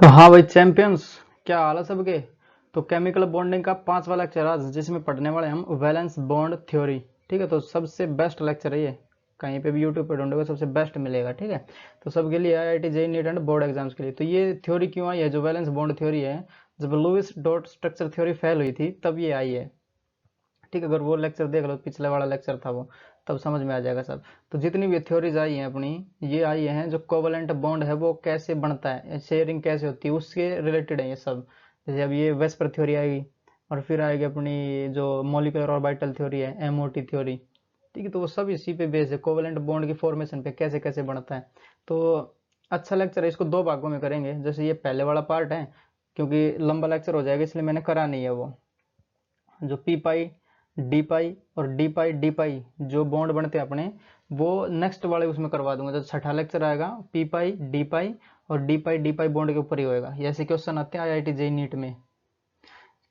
तो हाँ भाई चैंपियंस, क्या हाल है सबके। तो केमिकल बॉन्डिंग का 5वां लेक्चर आज, जिसमें पढ़ने वाले हम वैलेंस बॉन्ड थ्योरी। ठीक है, तो सबसे बेस्ट लेक्चर है ये, कहीं पे भी यूट्यूब पे ढूंढोगे सबसे बेस्ट मिलेगा। ठीक है, तो सबके लिए IIT JEE neat and board exams के लिए। तो ये थ्योरी क्यों आई है, जो वैलेंस बॉन्ड थ्योरी है, जब Lewis dot structure theory fail हुई थी तब ये आई है। ठीक है, अगर वो लेक्चर देख लो, पिछले वाला लेक्चर था वो, तब समझ में आ जाएगा सब। तो जितनी भी थ्योरीज आई हैं अपनी, ये आई हैं जो कोवलेंट बॉन्ड है वो कैसे बनता है, शेयरिंग कैसे होती है, उसके रिलेटेड है ये सब। जैसे अब ये वेस्पर थ्योरी आएगी, और फिर आएगी अपनी जो मोलिकुलर ऑर्बिटल थ्योरी है, एमओटी थ्योरी। ठीक है, तो वो सब इसी पे बेस है, कोवलेंट बॉन्ड की फॉर्मेशन पे कैसे कैसे बनता है। तो अच्छा लेक्चर है, इसको दो भागों में करेंगे। जैसे ये पहले वाला पार्ट है, क्योंकि लंबा लेक्चर हो जाएगा इसलिए मैंने करा नहीं है वो। जो पी पाई, डी पाई और डी पाई डी पाई जो बॉन्ड बनते हैं अपने, वो नेक्स्ट वाले उसमें करवा दूंगा। जब छठा लेक्चर आएगा, पी पाई और डी पाई बॉन्ड के ऊपर ही होएगा। ये ऐसे क्वेश्चन आते हैं आईआईटी जेईई नीट में,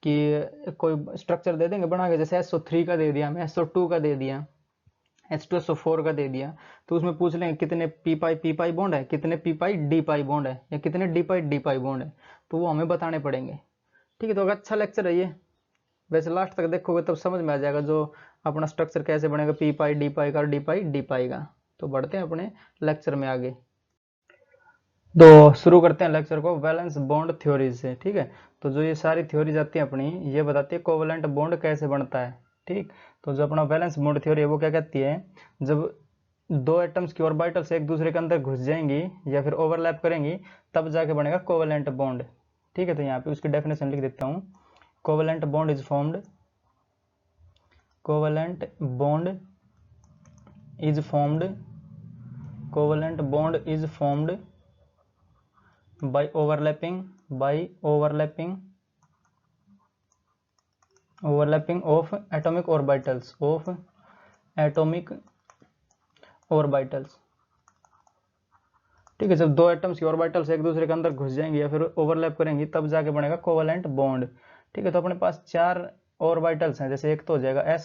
कि कोई स्ट्रक्चर दे देंगे बना के, जैसे SO3 का दे दिया, हमें SO2 का दे दिया, H2SO4 का दे दिया, तो उसमें पूछ लेंगे कितने पी पाई बॉन्ड है, कितने पी पाई डी पाई बॉन्ड है, या कितने डी पाई बॉन्ड है, तो वो हमें बताने पड़ेंगे। ठीक है, तो अगर अच्छा लेक्चर है ये, वैसे लास्ट तक देखोगे तब समझ में आ जाएगा जो अपना स्ट्रक्चर कैसे बनेगा, पी पाई डी पाई का और डी पाई का। तो बढ़ते हैं अपने लेक्चर में आगे। तो शुरू करते हैं लेक्चर को वैलेंस बॉन्ड थ्योरीज से। ठीक है, तो जो ये सारी थ्योरीज आती है अपनी, ये बताती है कोवलेंट बॉन्ड कैसे बनता है। ठीक, तो जो अपना वैलेंस बॉन्ड थ्योरी है वो क्या कहती है, जब दो एटम्स की ऑर्बिटल्स एक दूसरे के अंदर घुस जाएंगी या फिर ओवरलैप करेंगी, तब जाके बनेगा कोवलेंट बॉन्ड। ठीक है, तो यहाँ पे उसकी डेफिनेशन लिख देता हूँ। Covalent bond is formed covalent bond is formed covalent bond is formed by overlapping of atomic orbitals। ठीक है, जब दो एटम्स की ऑर्बिटल्स एक दूसरे के अंदर घुस जाएंगी या फिर ओवरलैप करेंगी, तब जाके बनेगा कोवलेंट बॉन्ड। ठीक है, तो अपने पास चार ऑर्बिटल्स हैं। जैसे एक तो हो जाएगा S,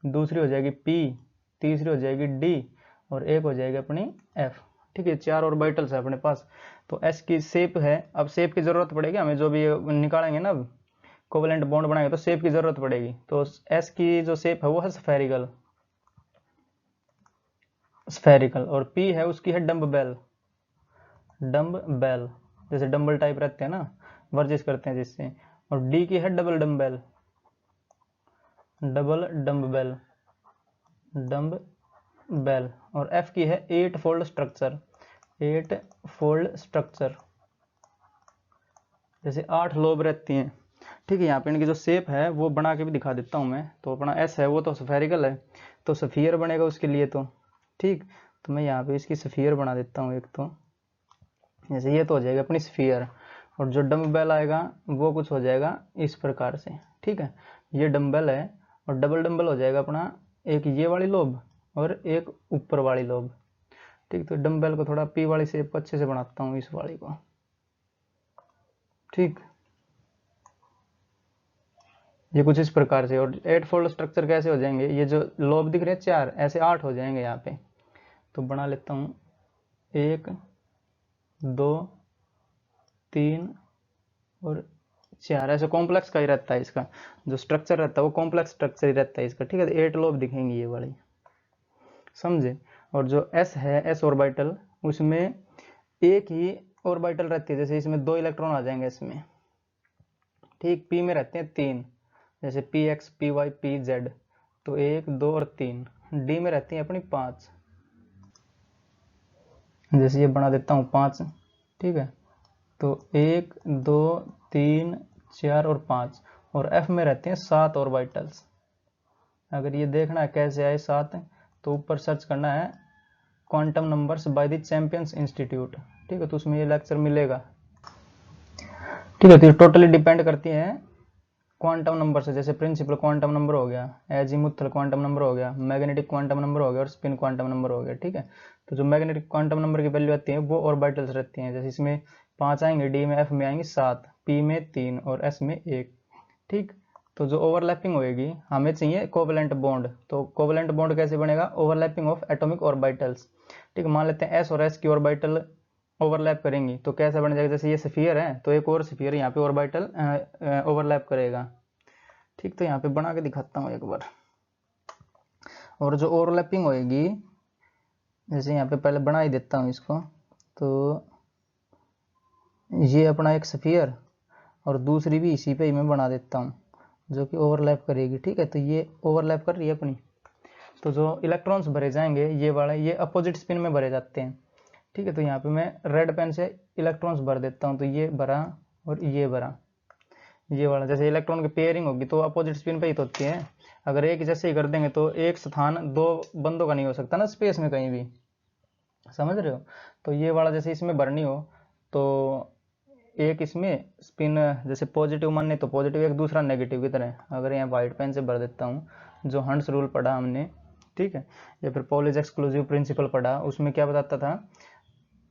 दूसरी हो जाएगी P, तीसरी हो जाएगी D, और एक हो जाएगी अपनी F। ठीक है, चार ऑर्बिटल्स है अपने पास। तो S की शेप है, अब शेप की जरूरत पड़ेगी हमें, जो भी निकालेंगे ना अब कोवलेंट बॉन्ड बनाएंगे तो शेप की जरूरत पड़ेगी। तो S की जो शेप है वो है स्फेरिकल, और P है उसकी है डम्ब बेल, जैसे डम्बल टाइप रहते हैं ना, वर्जिश करते हैं जिससे। और D की है डबल डम्ब बेल। और F की है 8 फोल्ड स्ट्रक्चर, जैसे 8 लोब रहती हैं। ठीक है, यहाँ पे इनकी जो शेप है वो बना के भी दिखा देता हूँ मैं। तो अपना S है वो तो स्फेरिकल है, तो सफियर बनेगा उसके लिए। तो ठीक, तो मैं यहाँ पे इसकी सफियर बना देता हूँ एक। तो जैसे ये तो हो जाएगा अपनी स्फीयर, और जो डम्बल आएगा वो कुछ हो जाएगा इस प्रकार से। ठीक है, ये डम्बल है, और डबल डम्बल हो जाएगा अपना, एक ये वाली लोब और एक ऊपर वाली लोब। ठीक, तो डम्बल को थोड़ा पी वाली शेप को अच्छे से बनाता हूँ, इस वाली को। ठीक, ये कुछ इस प्रकार से। और 8 फोल्ड स्ट्रक्चर कैसे हो जाएंगे, ये जो लोब दिख रहे हैं 4, ऐसे 8 हो जाएंगे यहाँ पे। तो बना लेता हूँ, 1 2 3 और 4। ऐसे कॉम्प्लेक्स का ही रहता है इसका, जो स्ट्रक्चर रहता है वो कॉम्प्लेक्स स्ट्रक्चर ही रहता है इसका। ठीक है, तो 8 लोब दिखेंगी ये वाली, समझे। और जो S है, S ऑर्बिटल, उसमें एक ही ऑर्बिटल रहती है। जैसे इसमें 2 इलेक्ट्रॉन आ जाएंगे इसमें। ठीक, P में रहते हैं 3, जैसे PX PY PZ, तो 1 2 और 3। D में रहती है अपनी 5, जैसे ये बना देता हूँ 5। ठीक है, तो 1 2 3 4 और 5। और F में रहते हैं 7 ऑर्बिटल्स। अगर ये देखना है कैसे आए 7, तो ऊपर सर्च करना है quantum numbers by the Champions institute. ठीक है, तो उसमें ये लेक्चर मिलेगा। ठीक है, तो ये टोटली डिपेंड करती है क्वांटम नंबर से। जैसे प्रिंसिपल क्वांटम नंबर हो गया, एजीमुथल क्वांटम नंबर हो गया, मैग्नेटिक क्वांटम नंबर हो गया, और स्पिन क्वांटम नंबर हो गया। ठीक है, तो जो मैग्नेटिक क्वांटम नंबर की वैल्यू आती है वो ऑर्बिटल्स रहती हैं। जैसे इसमें 5 आएंगे, डी में, एफ में आएंगे 7, पी में 3 और एस में 1। ठीक, तो जो ओवरलैपिंग होएगी, हमें चाहिए कोवलेंट बॉन्ड। तो कोवलेंट बॉन्ड कैसे बनेगा, ओवरलैपिंग ऑफ एटॉमिक ऑर्बिटल्स। ठीक है, मान लेते हैं एस और एस की ऑर्बिटल ओवरलैप करेंगी तो कैसा बन जाएगा, जैसे ये स्फीयर है तो एक और स्फीयर यहाँ पे ऑर्बिटल ओवरलैप करेगा। ठीक, तो यहाँ पे बना के दिखाता हूँ एक बार। और जो ओवरलैपिंग होएगी, जैसे यहाँ पे पहले बना ही देता हूँ इसको, तो ये अपना एक स्फीयर और दूसरी भी इसी पे ही मैं बना देता हूँ जो कि ओवरलैप करेगी। ठीक है, तो ये ओवरलैप कर रही है अपनी। तो जो इलेक्ट्रॉन्स भरे जाएंगे ये वाले, ये अपोजिट स्पिन में भरे जाते हैं। ठीक है, तो यहाँ पे मैं रेड पेन से इलेक्ट्रॉन्स भर देता हूँ, तो ये भरा और ये भरा, ये वाला। जैसे इलेक्ट्रॉन की पेयरिंग होगी तो अपोजिट स्पिन पे ही तो होती है। अगर एक जैसे ही कर देंगे तो एक स्थान दो बंदों का नहीं हो सकता ना स्पेस में कहीं भी, समझ रहे हो। तो ये वाला जैसे इसमें भरनी हो तो एक इसमें स्पिन जैसे पॉजिटिव मानने तो पॉजिटिव, एक दूसरा नेगेटिव की तरह। अगर यहाँ वाइट पेन से भर देता हूँ, जो हंस रूल पढ़ा हमने, ठीक है, या फिर पॉलीज एक्सक्लूसिव प्रिंसिपल पढ़ा, उसमें क्या बताता था,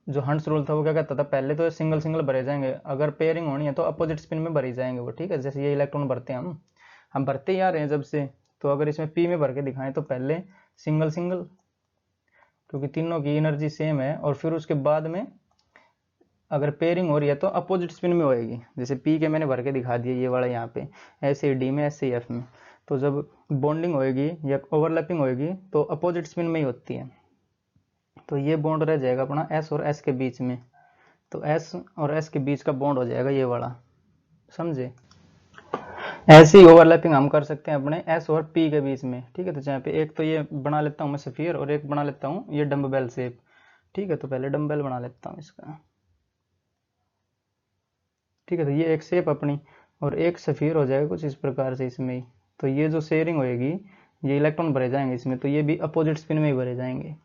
जो हंस रूल था वो क्या कहता था, पहले तो सिंगल सिंगल भरे जाएंगे, अगर पेयरिंग होनी है तो अपोजिट स्पिन में भरे जाएंगे वो। ठीक है, जैसे ये इलेक्ट्रॉन भरते हैं हम भरते ही आ रहे हैं जब से, तो अगर इसमें पी में भर के दिखाएं तो पहले सिंगल सिंगल, क्योंकि तीनों की एनर्जी सेम है, और फिर उसके बाद में अगर पेयरिंग हो रही है तो अपोजिट स्पिन में होएगी। जैसे पी के मैंने भर के दिखा दिया ये वाला यहाँ पे, ऐसे डी में, ऐसे एफ में। तो जब बॉन्डिंग होएगी या ओवरलैपिंग होएगी तो अपोजिट स्पिन में ही होती है। तो ये बॉन्ड रह जाएगा अपना एस और एस के बीच में, तो एस और एस के बीच का बॉन्ड हो जाएगा ये वाला, समझे। ऐसी ओवरलैपिंग हम कर सकते हैं अपने एस और पी के बीच में। ठीक है, तो यहाँ पे एक तो ये बना लेता हूँ मैं स्फीयर, और एक बना लेता हूँ ये डम्बल शेप। ठीक है, तो पहले डम्बल बना लेता हूँ इसका। ठीक है, तो ये एक शेप अपनी, और एक स्फीयर हो जाएगा कुछ इस प्रकार से इसमें ही। तो ये जो शेयरिंग होएगी, ये इलेक्ट्रॉन भरे जाएंगे इसमें, तो ये भी अपोजिट स्पिन में ही भरे जाएंगे।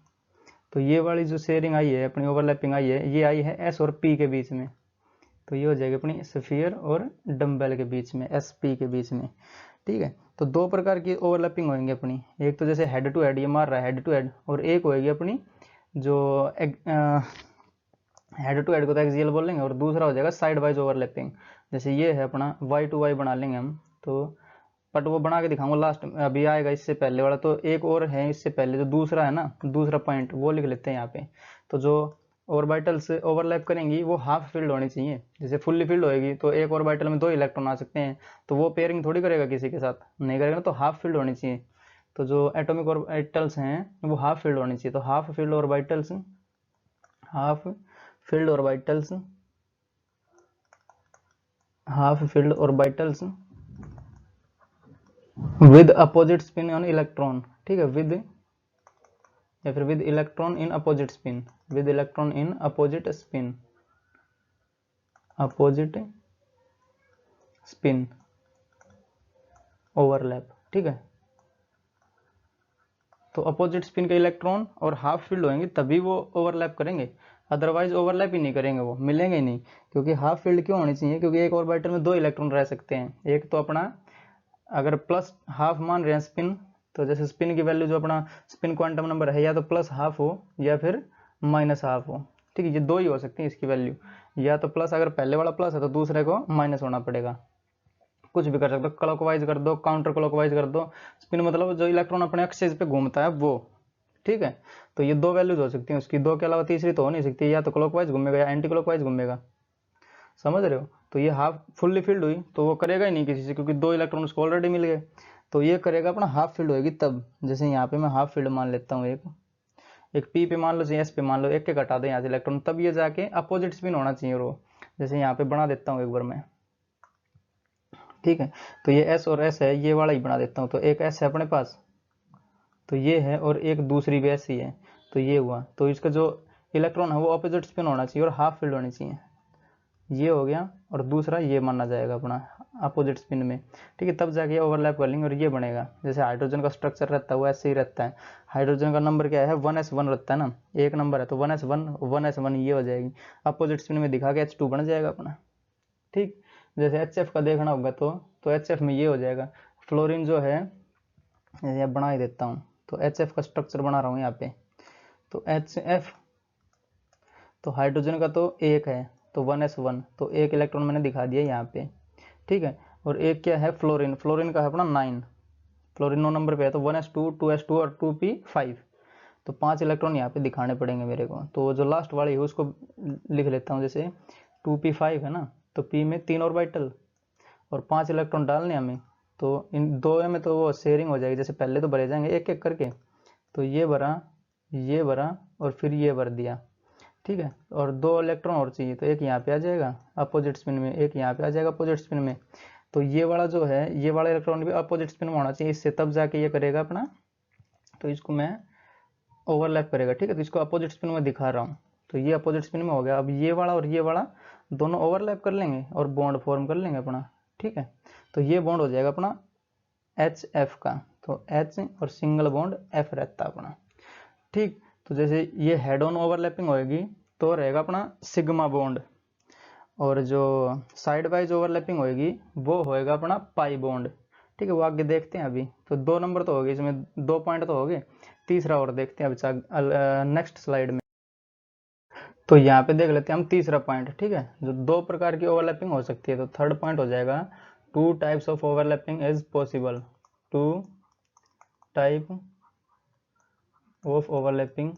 तो ये वाली जो शेयरिंग आई है अपनी, ओवरलैपिंग आई है, ये आई है एस और पी के बीच में। तो ये हो जाएगी अपनी स्फीयर और डम्बल के बीच में, एस पी के बीच में। ठीक है, तो दो प्रकार की ओवरलैपिंग होंगी अपनी, एक तो जैसे हेड टू हेड ये मार रहा है हेड टू हेड, और एक होएगी अपनी जो हेड टू हेड को तो एक्सियल बोलेंगे, और दूसरा हो जाएगा साइड वाइज ओवरलैपिंग। जैसे ये है अपना वाई टू वाई बना लेंगे हम, तो बट वो बना के दिखाऊंगा लास्ट में, अभी आएगा इससे पहले वाला। तो एक और है इससे पहले, जो दूसरा है ना, दूसरा पॉइंट वो लिख लेते हैं यहाँ पे। तो जो ऑर्बिटल से ओवरलैप करेंगी वो हाफ फील्ड होनी चाहिए। जैसे फुल्ली फील्ड होएगी तो एक ऑर्बिटल में दो इलेक्ट्रॉन आ सकते हैं, तो वो पेयरिंग थोड़ी करेगा किसी के साथ, नहीं करेगा, तो हाफ फील्ड होनी चाहिए। तो जो एटॉमिक ऑर्बिटल्स हैं वो हाफ फील्ड होनी चाहिए। तो half field orbitals, half field orbitals, half field orbitals with opposite spin on electron. ठीक है, विद या फिर with electron in opposite spin, with electron in opposite spin, opposite spin overlap. ठीक है, तो अपोजिट स्पिन के इलेक्ट्रॉन और half field होंगे तभी वो ओवरलैप करेंगे, अदरवाइज ओवरलैप ही नहीं करेंगे, वो मिलेंगे ही नहीं। क्योंकि हाफ फील्ड क्यों होनी चाहिए, क्योंकि एक ऑर्बिटल में दो इलेक्ट्रॉन रह सकते हैं। एक तो अपना अगर प्लस हाफ मान रहे हैं स्पिन, तो जैसे स्पिन की वैल्यू जो अपना स्पिन क्वांटम नंबर है, या तो प्लस हाफ हो या फिर माइनस हाफ हो। ठीक है, ये दो ही हो सकती है इसकी वैल्यू, या तो प्लस, अगर पहले वाला प्लस है तो दूसरे को माइनस होना पड़ेगा। कुछ भी कर सकते हो, क्लॉकवाइज कर दो, काउंटर क्लॉकवाइज कर दो। स्पिन मतलब जो इलेक्ट्रॉन अपने एक्सिस पे घूमता है वो। ठीक है, तो ये दो वैल्यूज हो सकती हैं उसकी, दो के अलावा तीसरी तो हो नहीं सकती, या तो क्लॉकवाइज घूमेगा या एंटी क्लॉकवाइज घूमेगा, समझ रहे हो। तो ये हाफ फुल्ली फील्ड हुई तो वो करेगा ही नहीं किसी से, क्योंकि दो इलेक्ट्रॉन उसको ऑलरेडी मिल गए। तो ये करेगा अपना हाफ फील्ड होगी तब। जैसे यहाँ पे मैं हाफ फील्ड मान लेता हूँ, एक पी पे मान लो, एस पे मान लो, एक के घटा दो यहाँ से इलेक्ट्रॉन, तब ये जाके अपोजिट स्पिन होना चाहिए वो। जैसे यहाँ पे बना देता हूँ एक बार मैं। ठीक है, तो ये एस और एस है, ये वाला ही बना देता हूँ। तो एक एस है अपने पास, तो ये है, और एक दूसरी भी ऐसी है, तो ये हुआ। तो इसका जो इलेक्ट्रॉन है वो अपोजिट स्पिन होना चाहिए और हाफ फील्ड होनी चाहिए, ये हो गया। और दूसरा ये माना जाएगा अपना अपोजिट स्पिन में। ठीक है, तब जाके ओवरलैप कर लेंगे और ये बनेगा। जैसे हाइड्रोजन का स्ट्रक्चर रहता है वो ऐसे ही रहता है। हाइड्रोजन का नंबर क्या है, 1s1 रहता है ना, एक नंबर है, तो 1s1 1s1 ये हो जाएगी। अपोजिट स्पिन में दिखा के H2 बन जाएगा अपना। ठीक, जैसे HF का देखना होगा तो HF में ये हो जाएगा। फ्लोरीन जो है, जैसे बना ही देता हूँ, तो HF का स्ट्रक्चर बना रहा हूँ यहाँ पे। तो HF, तो हाइड्रोजन का तो एक है, तो 1s1, तो एक इलेक्ट्रॉन मैंने दिखा दिया यहाँ पे। ठीक है, और एक क्या है फ्लोरीन, फ्लोरीन का है अपना 9, फ्लोरीन 9 नंबर पे है, तो 1s2 2s2 और 2p5। तो 5 इलेक्ट्रॉन यहाँ पे दिखाने पड़ेंगे मेरे को। तो जो लास्ट वाली है उसको लिख लेता हूँ, जैसे 2p5 है ना, तो p में 3 ऑर्बिटल और 5 इलेक्ट्रॉन डालने हमें, तो इन 2 में तो वो शेयरिंग हो जाएगी, जैसे पहले तो भरे जाएंगे एक एक करके, तो ये भरा और फिर ये भर दिया, ठीक है। और 2 इलेक्ट्रॉन और चाहिए, तो एक यहाँ पे आ जाएगा अपोजिट स्पिन में, एक यहाँ पे आ जाएगा अपोजिट स्पिन में। तो ये वाला जो है, ये वाला इलेक्ट्रॉन भी अपोजिट स्पिन में होना चाहिए, इससे तब जाके ये करेगा अपना, तो इसको मैं ओवरलैप करेगा, ठीक है। तो इसको अपोजिट स्पिन में दिखा रहा हूँ, तो ये अपोजिट स्पिन में हो गया। अब ये वाला और ये वाला दोनों ओवरलैप कर लेंगे और बॉन्ड फॉर्म कर लेंगे अपना, ठीक है। तो ये बॉन्ड हो जाएगा अपना HF का, तो H और सिंगल बॉन्ड F रहता है अपना, ठीक। तो जैसे ये हेड ऑन ओवरलैपिंग होएगी तो रहेगा अपना सिग्मा बॉन्ड, और जो साइड वाइज ओवरलैपिंग होएगी वो होएगा अपना पाई बॉन्ड, ठीक है। वो आगे देखते हैं अभी। तो 2 नंबर तो हो गए, इसमें 2 पॉइंट तो हो गए, तीसरा और देखते हैं अभी नेक्स्ट स्लाइड में। तो यहाँ पे देख लेते हैं हम तीसरा पॉइंट, ठीक है। जो 2 प्रकार की ओवरलैपिंग हो सकती है, तो थर्ड पॉइंट हो जाएगा 2 types of overlapping is possible, 2 type of overlapping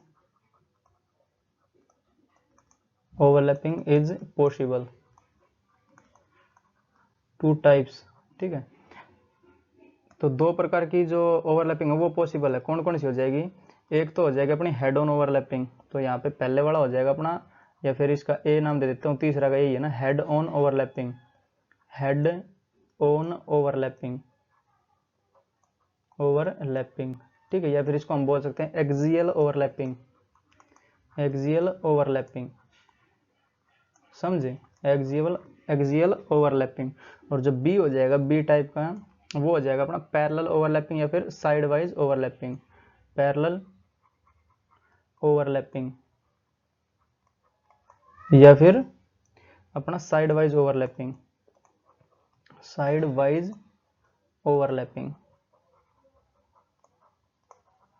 is possible, 2 types, ठीक है। तो 2 प्रकार की जो ओवरलैपिंग है वो पॉसिबल है, कौन कौन सी हो जाएगी। एक तो हो जाएगी अपनी हेड ऑन ओवरलैपिंग, तो यहाँ पे पहले वाला हो जाएगा अपना, या फिर इसका ए नाम दे देता हूँ, तीसरा का यही है ना, head on overlapping, head on overlapping, ठीक है। या फिर इसको हम बोल सकते हैं एक्सियल ओवरलैपिंग, समझे, एक्सियल ओवरलैपिंग। और जो बी हो जाएगा, बी टाइप का, वो हो जाएगा अपना पैरेलल ओवरलैपिंग या फिर side wise overlapping, parallel overlapping या फिर अपना साइड वाइज ओवरलैपिंग,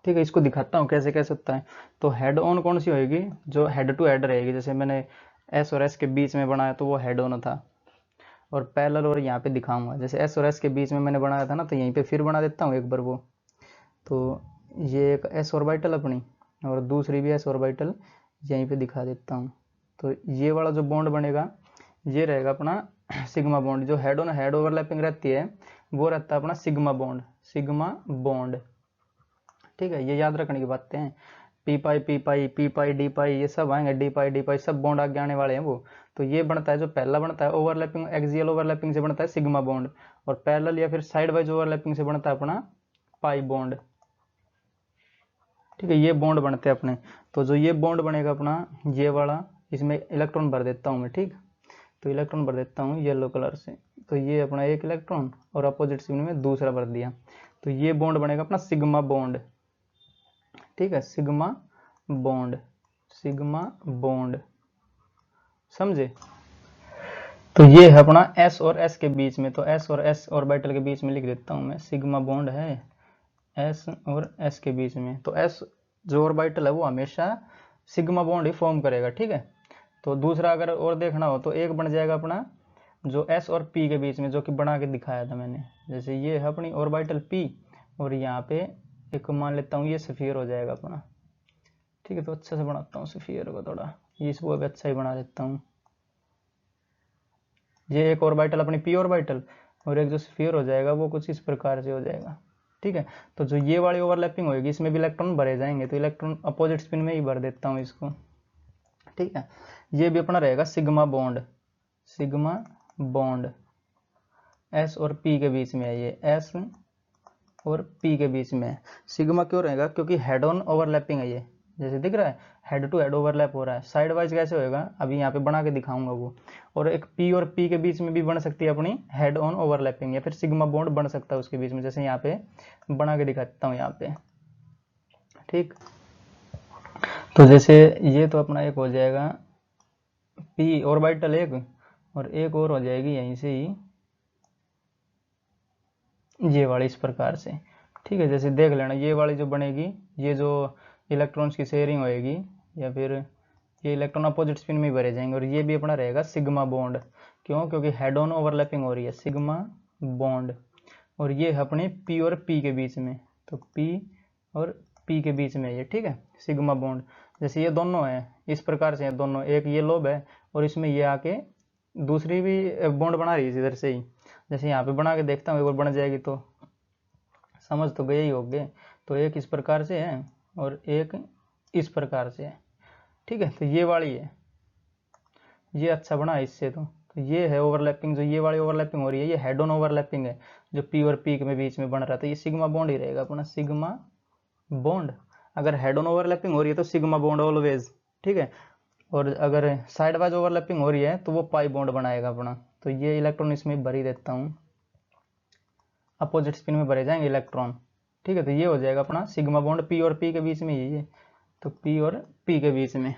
ठीक है। इसको दिखाता हूँ कैसे कैसे होता है। तो हेड ऑन कौन सी होएगी, जो हेड टू हेड रहेगी, जैसे मैंने एस और एस के बीच में बनाया तो वो हेड ऑन था। और पैरेलल और यहाँ पे दिखाऊंगा, जैसे एस और एस के बीच में मैंने बनाया था ना, तो यहीं पे फिर बना देता हूँ एक बार वो। तो ये एक एस ऑर्बिटल अपनी और दूसरी भी एस ऑर्बिटल यहीं पे दिखा देता हूँ। तो ये वाला जो बॉन्ड बनेगा ये रहेगा अपना सिग्मा बॉन्ड, जो हेड ऑन हेड ओवरलैपिंग रहती है वो रहता है अपना सिग्मा बॉन्ड, ठीक है। ये याद रखने की बातें हैं, पी पाई डी पाई ये सब आएंगे, डी पाई सब बॉन्ड आगे आने वाले हैं वो। तो ये बनता है, जो पहला बनता है ओवरलैपिंग, एक्सियल ओवरलैपिंग से बनता है सिग्मा बॉन्ड, और पैरेलल या फिर साइड वाइज ओवरलैपिंग से बनता है अपना पाई बॉन्ड, ठीक है। ये बॉन्ड बनते हैं अपने। तो जो ये बॉन्ड बनेगा अपना ये वाला, इसमें इलेक्ट्रॉन भर देता हूँ मैं, ठीक। तो इलेक्ट्रॉन भर देता हूँ येलो कलर से, तो ये अपना एक इलेक्ट्रॉन और अपोजिट स्पिन में दूसरा भर दिया, तो ये बॉन्ड बनेगा अपना सिग्मा बॉन्ड, ठीक है। सिग्मा बॉन्ड, समझे। तो ये है अपना S और S के बीच में, तो S और S ऑर्बिटल के बीच में लिख देता हूँ मैं, सिग्मा बॉन्ड है S और S के बीच में। तो S जो ऑर्बिटल है वो हमेशा सिग्मा बॉन्ड ही फॉर्म करेगा, ठीक है। तो दूसरा अगर और देखना हो तो एक बन जाएगा अपना जो S और P के बीच में, जो कि बना के दिखाया था मैंने। जैसे ये है अपनी ऑर्बिटल P और यहाँ पे एक मान लेता हूँ ये स्फीयर हो जाएगा अपना, ठीक है। तो अच्छे से बनाता हूँ स्फीयर को, थोड़ा इसको भी अच्छा ही बना देता हूँ। ये एक ऑर्बिटल अपनी P ऑर्बिटल और एक जो स्फीयर हो जाएगा वो कुछ इस प्रकार से हो जाएगा, ठीक है। तो जो ये वाली ओवरलैपिंग होगी इसमें भी इलेक्ट्रॉन भरे जाएंगे, तो इलेक्ट्रॉन अपोजिट स्पिन में ही भर देता हूँ इसको, ठीक है। ये भी अपना रहेगा सिग्मा बॉन्ड S और P के बीच में है, ये S और P के बीच में है। सिग्मा क्यों रहेगा, क्योंकि हेड ऑन ओवरलैपिंग है ये, जैसे दिख रहा है हेड टू हेड ओवरलैप हो रहा है। साइड वाइज कैसे होएगा अभी यहाँ पे बना के दिखाऊंगा वो। और एक P और P के बीच में भी बन सकती है अपनी हेड ऑन ओवरलैपिंग, या फिर सिग्मा बॉन्ड बन सकता है उसके बीच में, जैसे यहाँ पे बना के दिखाता हूँ यहाँ पे, ठीक। तो जैसे ये तो अपना एक हो जाएगा P ऑर्बिटल एक, और एक और हो जाएगी यहीं से ही ये वाली इस प्रकार से, ठीक है। जैसे देख लेना ये वाली जो बनेगी, ये जो इलेक्ट्रॉन्स की शेयरिंग होएगी, या फिर ये इलेक्ट्रॉन अपोजिट स्पिन में भरे जाएंगे, और ये भी अपना रहेगा सिग्मा बॉन्ड, क्यों, क्योंकि हेड ऑन ओवरलैपिंग हो रही है, सिग्मा बॉन्ड। और ये है अपने P और P के बीच में, तो P और पी के बीच में ये, ठीक है, सिग्मा बॉन्ड। जैसे ये दोनों है इस प्रकार से, दोनों, एक ये लोब है और इसमें ये आके दूसरी भी बॉन्ड बना रही है इधर से ही। जैसे यहाँ पे बना के देखता हूँ, एक बार बन जाएगी तो समझ तो गए ही होगे। तो एक इस प्रकार से है और एक इस प्रकार से है, ठीक है। तो ये वाली है, ये अच्छा बना है इससे। तो ये है ओवरलैपिंग, जो ये वाली ओवरलैपिंग हो रही है ये हेड ऑन ओवरलैपिंग है, जो पी और पी के बीच में बन रहा था। ये सिग्मा बॉन्ड ही रहेगा अपना, सिग्मा बॉन्ड। अगर हेड ऑन ओवरलैपिंग हो रही है तो सिग्मा बॉन्ड ऑलवेज, ठीक है। और अगर साइड वाइज ओवरलैपिंग हो रही है तो वो पाई बॉन्ड बनाएगा अपना। तो ये इलेक्ट्रॉन इसमें भर ही देता हूँ, अपोजिट स्पिन में भरे जाएंगे इलेक्ट्रॉन, ठीक है। तो ये हो जाएगा अपना सिग्मा बॉन्ड पी और पी के बीच में, ये तो पी और पी के बीच में।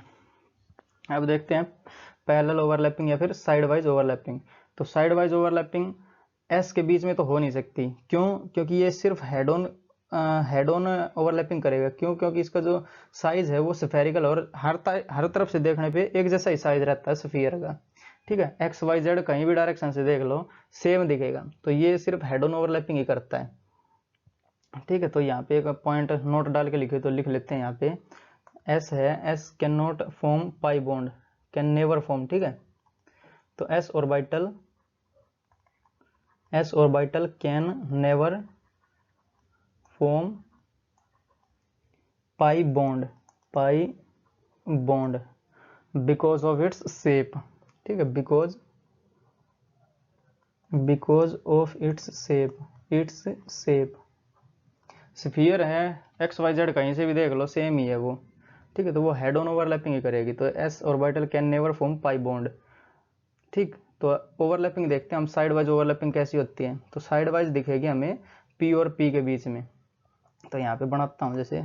अब देखते हैं पैरेलल ओवरलैपिंग या फिर साइड वाइज ओवरलैपिंग। तो साइड वाइज ओवरलैपिंग एस के बीच में तो हो नहीं सकती, क्यों? क्योंकि ये सिर्फ हेड ऑन ओवरलैपिंग करेगा। क्यों? क्योंकि इसका जो साइज है वो स्फेरिकल और हर तरफ से देखने पे एक जैसा ही साइज रहता है स्फीयर का, ठीक है। एक्स वाई जेड कहीं भी डायरेक्शन से देख लो सेम दिखेगा। तो ये सिर्फ हेड ऑन ओवरलैपिंग ही करता है, ठीक है। तो यहाँ पे एक पॉइंट नोट डाल के लिखे तो लिख लेते हैं यहाँ पे, एस है, S can not form pi bond, can never form, ठीक है। तो S orbital can never form pi bond because of its shape, ठीक है, because of its shape. Sphere है, एक्स वाई जेड कहीं से भी देख लो सेम ही है वो, ठीक है। तो वो हेड ऑन ओवरलैपिंग ही करेगी। तो S orbital can never form pi bond, ठीक। तो ओवरलैपिंग देखते हैं हम, साइड वाइज ओवरलैपिंग कैसी होती है। तो साइड वाइज दिखेगी हमें पी और पी के बीच में। तो यहाँ पे बनाता हूँ, जैसे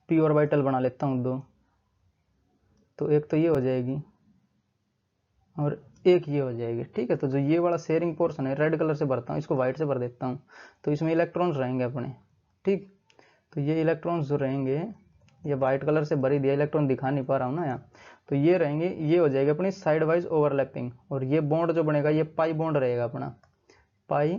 पी ऑर्बिटल बना लेता हूँ दो। तो एक तो ये हो जाएगी और एक ये हो जाएगी, ठीक है। तो जो ये वाला शेयरिंग पोर्शन है रेड कलर से भरता हूँ, इसको व्हाइट से भर देता हूँ। तो इसमें इलेक्ट्रॉन्स रहेंगे अपने, ठीक। तो ये इलेक्ट्रॉन्स जो रहेंगे, ये वाइट कलर से भरी दिया, इलेक्ट्रॉन दिखा नहीं पा रहा हूँ ना यहाँ। तो ये रहेंगे, ये हो जाएगी अपनी साइड वाइज ओवरलैपिंग। और ये बॉन्ड जो बनेगा ये पाई बॉन्ड रहेगा अपना, पाई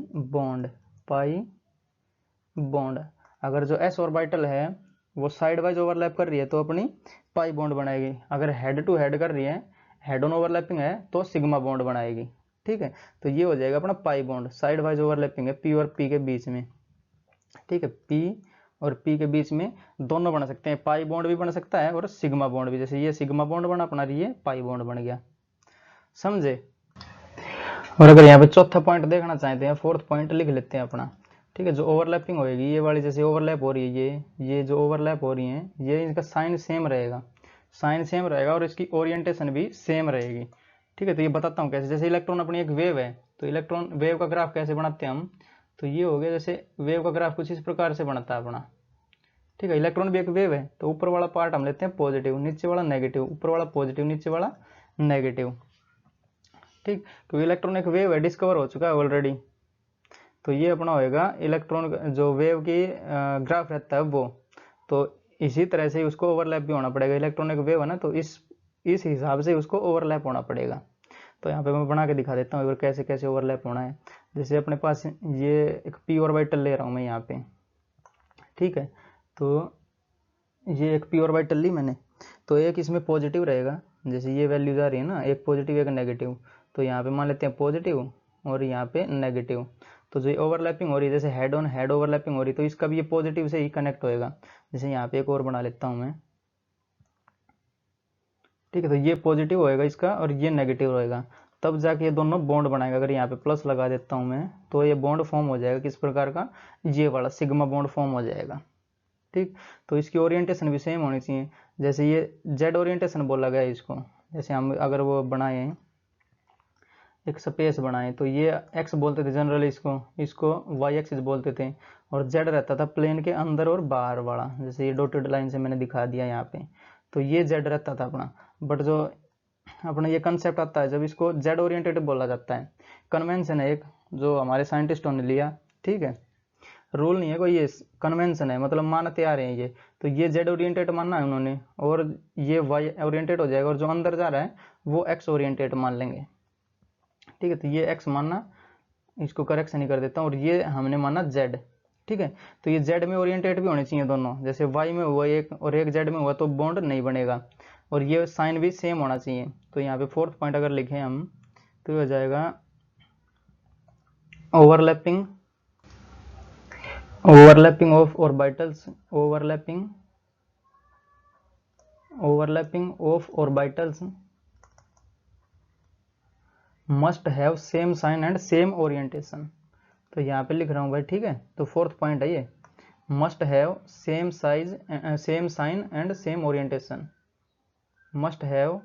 बॉन्ड। अगर जो एस ऑर्बिटल है वो साइड वाइज ओवरलैप कर रही है तो अपनी पाई बॉन्ड बनाएगी। अगर हेड टू हेड कर रही है, हेड ऑन ओवरलैपिंग है, तो सिग्मा बॉन्ड बनाएगी, ठीक है। तो ये हो जाएगा अपना pi bond, side wise overlapping है पी और पी के बीच में, ठीक है। पी और पी के बीच में दोनों बना सकते हैं, पाई बॉन्ड भी बन सकता है और सिग्मा बॉन्ड भी। जैसे ये सिग्मा बॉन्ड बना अपना, ये पाई बॉन्ड बन गया, समझे। और अगर यहाँ पे चौथा पॉइंट देखना चाहते हैं, फोर्थ पॉइंट लिख लेते हैं अपना, ठीक है। जो ओवरलैपिंग होगी ये वाली, जैसे ओवरलैप हो रही है, ये जो ओवरलैप हो रही है, ये इनका साइन सेम रहेगा और इसकी ओरिएंटेशन भी सेम रहेगी, ठीक है। तो ये बताता हूँ कैसे। जैसे इलेक्ट्रॉन अपनी एक वेव है, तो इलेक्ट्रॉन वेव का ग्राफ कैसे बनाते हैं हम। तो ये हो गया, जैसे वेव का ग्राफ कुछ इस प्रकार से बनता है अपना, ठीक है। इलेक्ट्रॉन भी एक वेव है, तो ऊपर वाला पार्ट हम लेते हैं पॉजिटिव, नीचे वाला नेगेटिव, ऊपर वाला पॉजिटिव, नीचे वाला नेगेटिव, ठीक। क्योंकि इलेक्ट्रॉन एक वेव है, डिस्कवर हो चुका है ऑलरेडी। तो ये अपना होएगा इलेक्ट्रॉन जो वेव की ग्राफ रहता है वो। तो इसी तरह से उसको ओवरलैप भी होना पड़ेगा। इलेक्ट्रॉन एक वेव है ना, तो इस हिसाब से उसको ओवरलैप होना पड़ेगा। तो यहाँ पे मैं बना के दिखा देता हूँ कैसे कैसे ओवरलैप होना है। जैसे अपने पास ये एक पी ऑर्बिटल ले रहा हूँ मैं यहाँ पे, ठीक है। तो ये एक पी ऑर्बिटल ली मैंने, तो एक इसमें पॉजिटिव रहेगा, जैसे ये वैल्यूज आ रही है ना, एक पॉजिटिव एक नेगेटिव। तो यहाँ पे मान लेते हैं पॉजिटिव और यहाँ पे नेगेटिव। तो जो ओवरलैपिंग हो रही है, जैसे हेड ऑन हेड ओवरलैपिंग हो रही है, तो इसका भी ये पॉजिटिव से ही कनेक्ट होएगा। जैसे यहाँ पे एक और बना लेता हूँ मैं, ठीक है। तो ये पॉजिटिव होएगा इसका और ये नेगेटिव होएगा, तब जाके ये दोनों बॉन्ड बनाएगा। अगर यहाँ पे प्लस लगा देता हूँ मैं, तो ये बॉन्ड फॉर्म हो जाएगा किस प्रकार का, ये वाला सिग्मा बॉन्ड फॉर्म हो जाएगा, ठीक। तो इसकी ओरिएंटेशन भी सेम होनी चाहिए। जैसे ये जेड ओरिएंटेशन बोला गया है इसको, जैसे हम अगर वो बनाए एक स्पेस बनाए, तो ये एक्स बोलते थे जनरली, इसको वाई एक्सिस बोलते थे, और जेड रहता था प्लेन के अंदर और बाहर वाला, जैसे ये डॉटेड लाइन से मैंने दिखा दिया यहाँ पे। तो ये जेड रहता था अपना। बट जो अपना ये कंसेप्ट आता है जब इसको जेड ओरिएंटेड बोला जाता है, कन्वेंशन है एक जो हमारे साइंटिस्टों ने लिया, ठीक है। रूल नहीं है कोई, ये कन्वेंशन है, मतलब मानते आ रहे हैं ये। तो ये जेड ओरिएंटेड मानना है उन्होंने, और ये वाई ओरिएंटेड हो जाएगा, और जो अंदर जा रहा है वो एक्स ओरिएंटेड मान लेंगे, ठीक है। तो ये एक्स मानना, इसको करेक्शन ही कर देता हूँ, और ये हमने माना जेड, ठीक है। तो ये जेड में ओरिएंटेट भी होने चाहिए दोनों, जैसे वाई में हुआ एक और एक जेड में हुआ तो बॉन्ड नहीं बनेगा, और ये साइन भी सेम होना चाहिए। तो यहाँ पे फोर्थ पॉइंट अगर लिखें हम तो ये हो जाएगा overlapping of orbitals, overlapping of orbitals must have same sign and same orientation. तो यहाँ पे लिख रहा हूँ भाई, ठीक है। तो फोर्थ पॉइंट है ये, must have same size same sign and same orientation, must have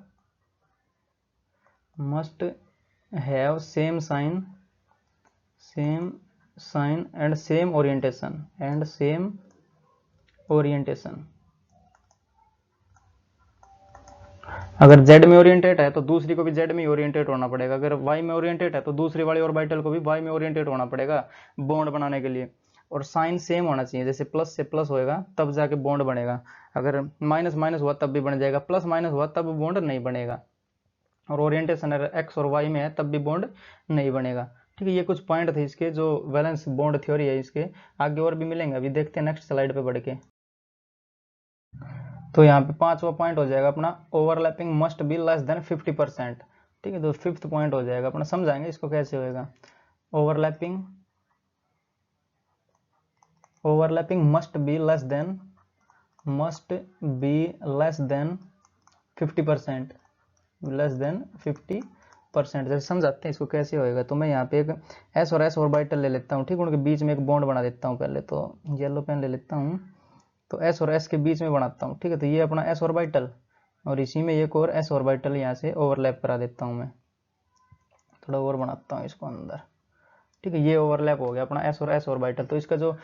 same sign and same orientation अगर z में ओरिएंटेट है तो दूसरी को भी z में ओरिएंटेट होना पड़ेगा, अगर y में ओरिएंटेट है तो दूसरी वाली ऑर्बिटल को भी y में ओरिएंटेट होना पड़ेगा बॉन्ड बनाने के लिए। और साइन सेम होना चाहिए, जैसे प्लस से प्लस होएगा तब जाके बॉन्ड बनेगा, अगर माइनस माइनस हुआ तब भी बन जाएगा, प्लस माइनस हुआ तब बॉन्ड नहीं बनेगा। और ओरिएंटेशन अगर x और y में है तब भी बॉन्ड नहीं बनेगा, ठीक है। ये कुछ पॉइंट थे इसके जो वैलेंस बॉन्ड थ्योरी है, इसके आगे और भी मिलेंगे, अभी देखते हैं नेक्स्ट स्लाइड पे बढ़ के। तो यहाँ पे 5वां पॉइंट हो जाएगा अपना overlapping must be less than 50%, ठीक है। तो 5th पॉइंट हो जाएगा अपना, समझाएंगे इसको कैसे होएगा। Overlapping must be less than 50%, जैसे समझाते हैं इसको कैसे होएगा। तो मैं यहाँ पे एक एस और एस ऑर्बिटल ले लेता हूँ, ठीक है। उनके बीच में एक बॉन्ड बना देता हूँ, पहले तो येलो पेन ले लेता हूँ, तो एस और एस के बीच में बनाता हूँ, ठीक है। तो ये अपना एस ऑर्बिटल और इसी में एक और एस ऑर्बिटल यहाँ से ओवरलैप करा देता हूँ मैं, थोड़ा और बनाता हूँ इसको अंदर, ठीक है। ये ओवरलैप हो गया अपना एस और एस ऑर्बिटल। तो इसका जो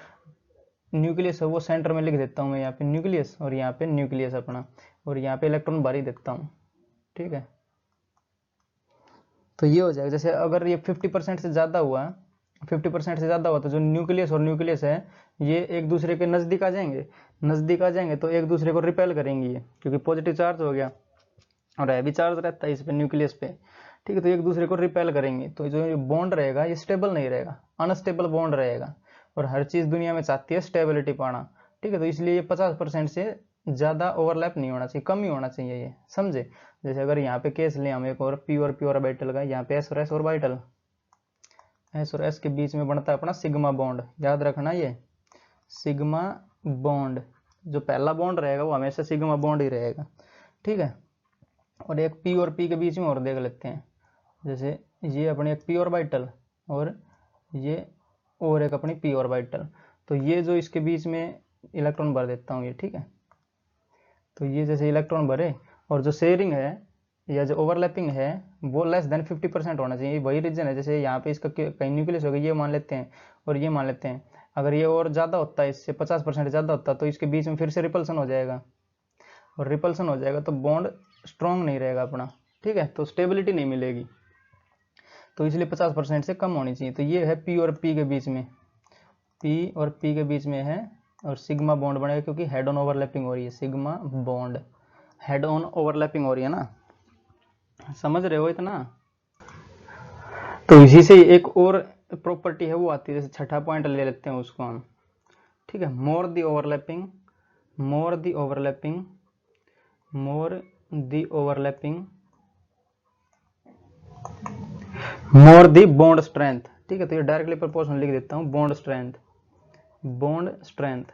न्यूक्लियस है वो सेंटर में लिख देता हूँ मैं, यहाँ पे न्यूक्लियस और यहाँ पे न्यूक्लियस अपना, और यहाँ पे इलेक्ट्रॉन बाहर ही देता हूँ, ठीक है। तो ये हो जाएगा, जैसे अगर ये 50% से ज़्यादा हुआ, 50% से ज़्यादा हुआ तो जो न्यूक्लियस और न्यूक्लियस है ये एक दूसरे के नज़दीक आ जाएंगे, तो एक दूसरे को रिपेल करेंगे ये, क्योंकि पॉजिटिव चार्ज हो गया और हैवी चार्ज रहता है इस पे न्यूक्लियस पे, ठीक है। तो एक दूसरे को रिपेल करेंगे, तो जो ये बॉन्ड रहेगा ये स्टेबल नहीं रहेगा, अनस्टेबल बॉन्ड रहेगा। और हर चीज़ दुनिया में चाहती है स्टेबिलिटी पाना, ठीक है। तो इसलिए ये 50% से ज़्यादा ओवरलैप नहीं होना चाहिए, कम ही होना चाहिए, ये समझे। जैसे अगर यहाँ पे केस लें हम एक और पी ऑर्बिटल का, यहाँ पे एस और एस ऑर्बिटल, एस और एस के बीच में बनता है अपना सिग्मा बॉन्ड, याद रखना ये सिग्मा बॉन्ड, जो पहला बॉन्ड रहेगा वो हमेशा सिग्मा बॉन्ड ही रहेगा, ठीक है। और एक पी और पी के बीच में और देख लेते हैं, जैसे ये अपनी एक पी ऑर्बिटल और ये और एक अपनी पी ऑर्बिटल, तो ये जो इसके बीच में इलेक्ट्रॉन भर देता हूँ ये, ठीक है। तो ये जैसे इलेक्ट्रॉन भरे और जो शेयरिंग है या जो ओवरलैपिंग है वो लेस देन 50% होना चाहिए, वही रीजन है। जैसे यहाँ पे इसका कहीं न्यूक्लियस होगा ये मान लेते हैं और ये मान लेते हैं, अगर ये और ज़्यादा होता है, इससे 50% ज़्यादा होता है तो इसके बीच में फिर से रिपल्सन हो जाएगा, और रिपल्सन हो जाएगा तो बॉन्ड स्ट्रॉन्ग नहीं रहेगा अपना, ठीक है। तो स्टेबिलिटी नहीं मिलेगी, तो इसलिए 50% से कम होनी चाहिए। तो ये है पी और पी के बीच में, पी और पी के बीच में है और सिग्मा बॉन्ड बनेगा, क्योंकि हेड ऑन ओवरलैपिंग हो रही है, sigma bond head on overlapping हो रही है ना, समझ रहे हो इतना। तो इसी से एक और प्रॉपर्टी है वो आती है, जैसे छठा पॉइंट ले लेते हैं उसको हम, ठीक है। मोर दी ओवरलैपिंग मोर दी बॉन्ड स्ट्रेंथ, ठीक है। तो ये डायरेक्टली प्रोपोर्शनल लिख देता हूँ, बॉन्ड स्ट्रेंथ,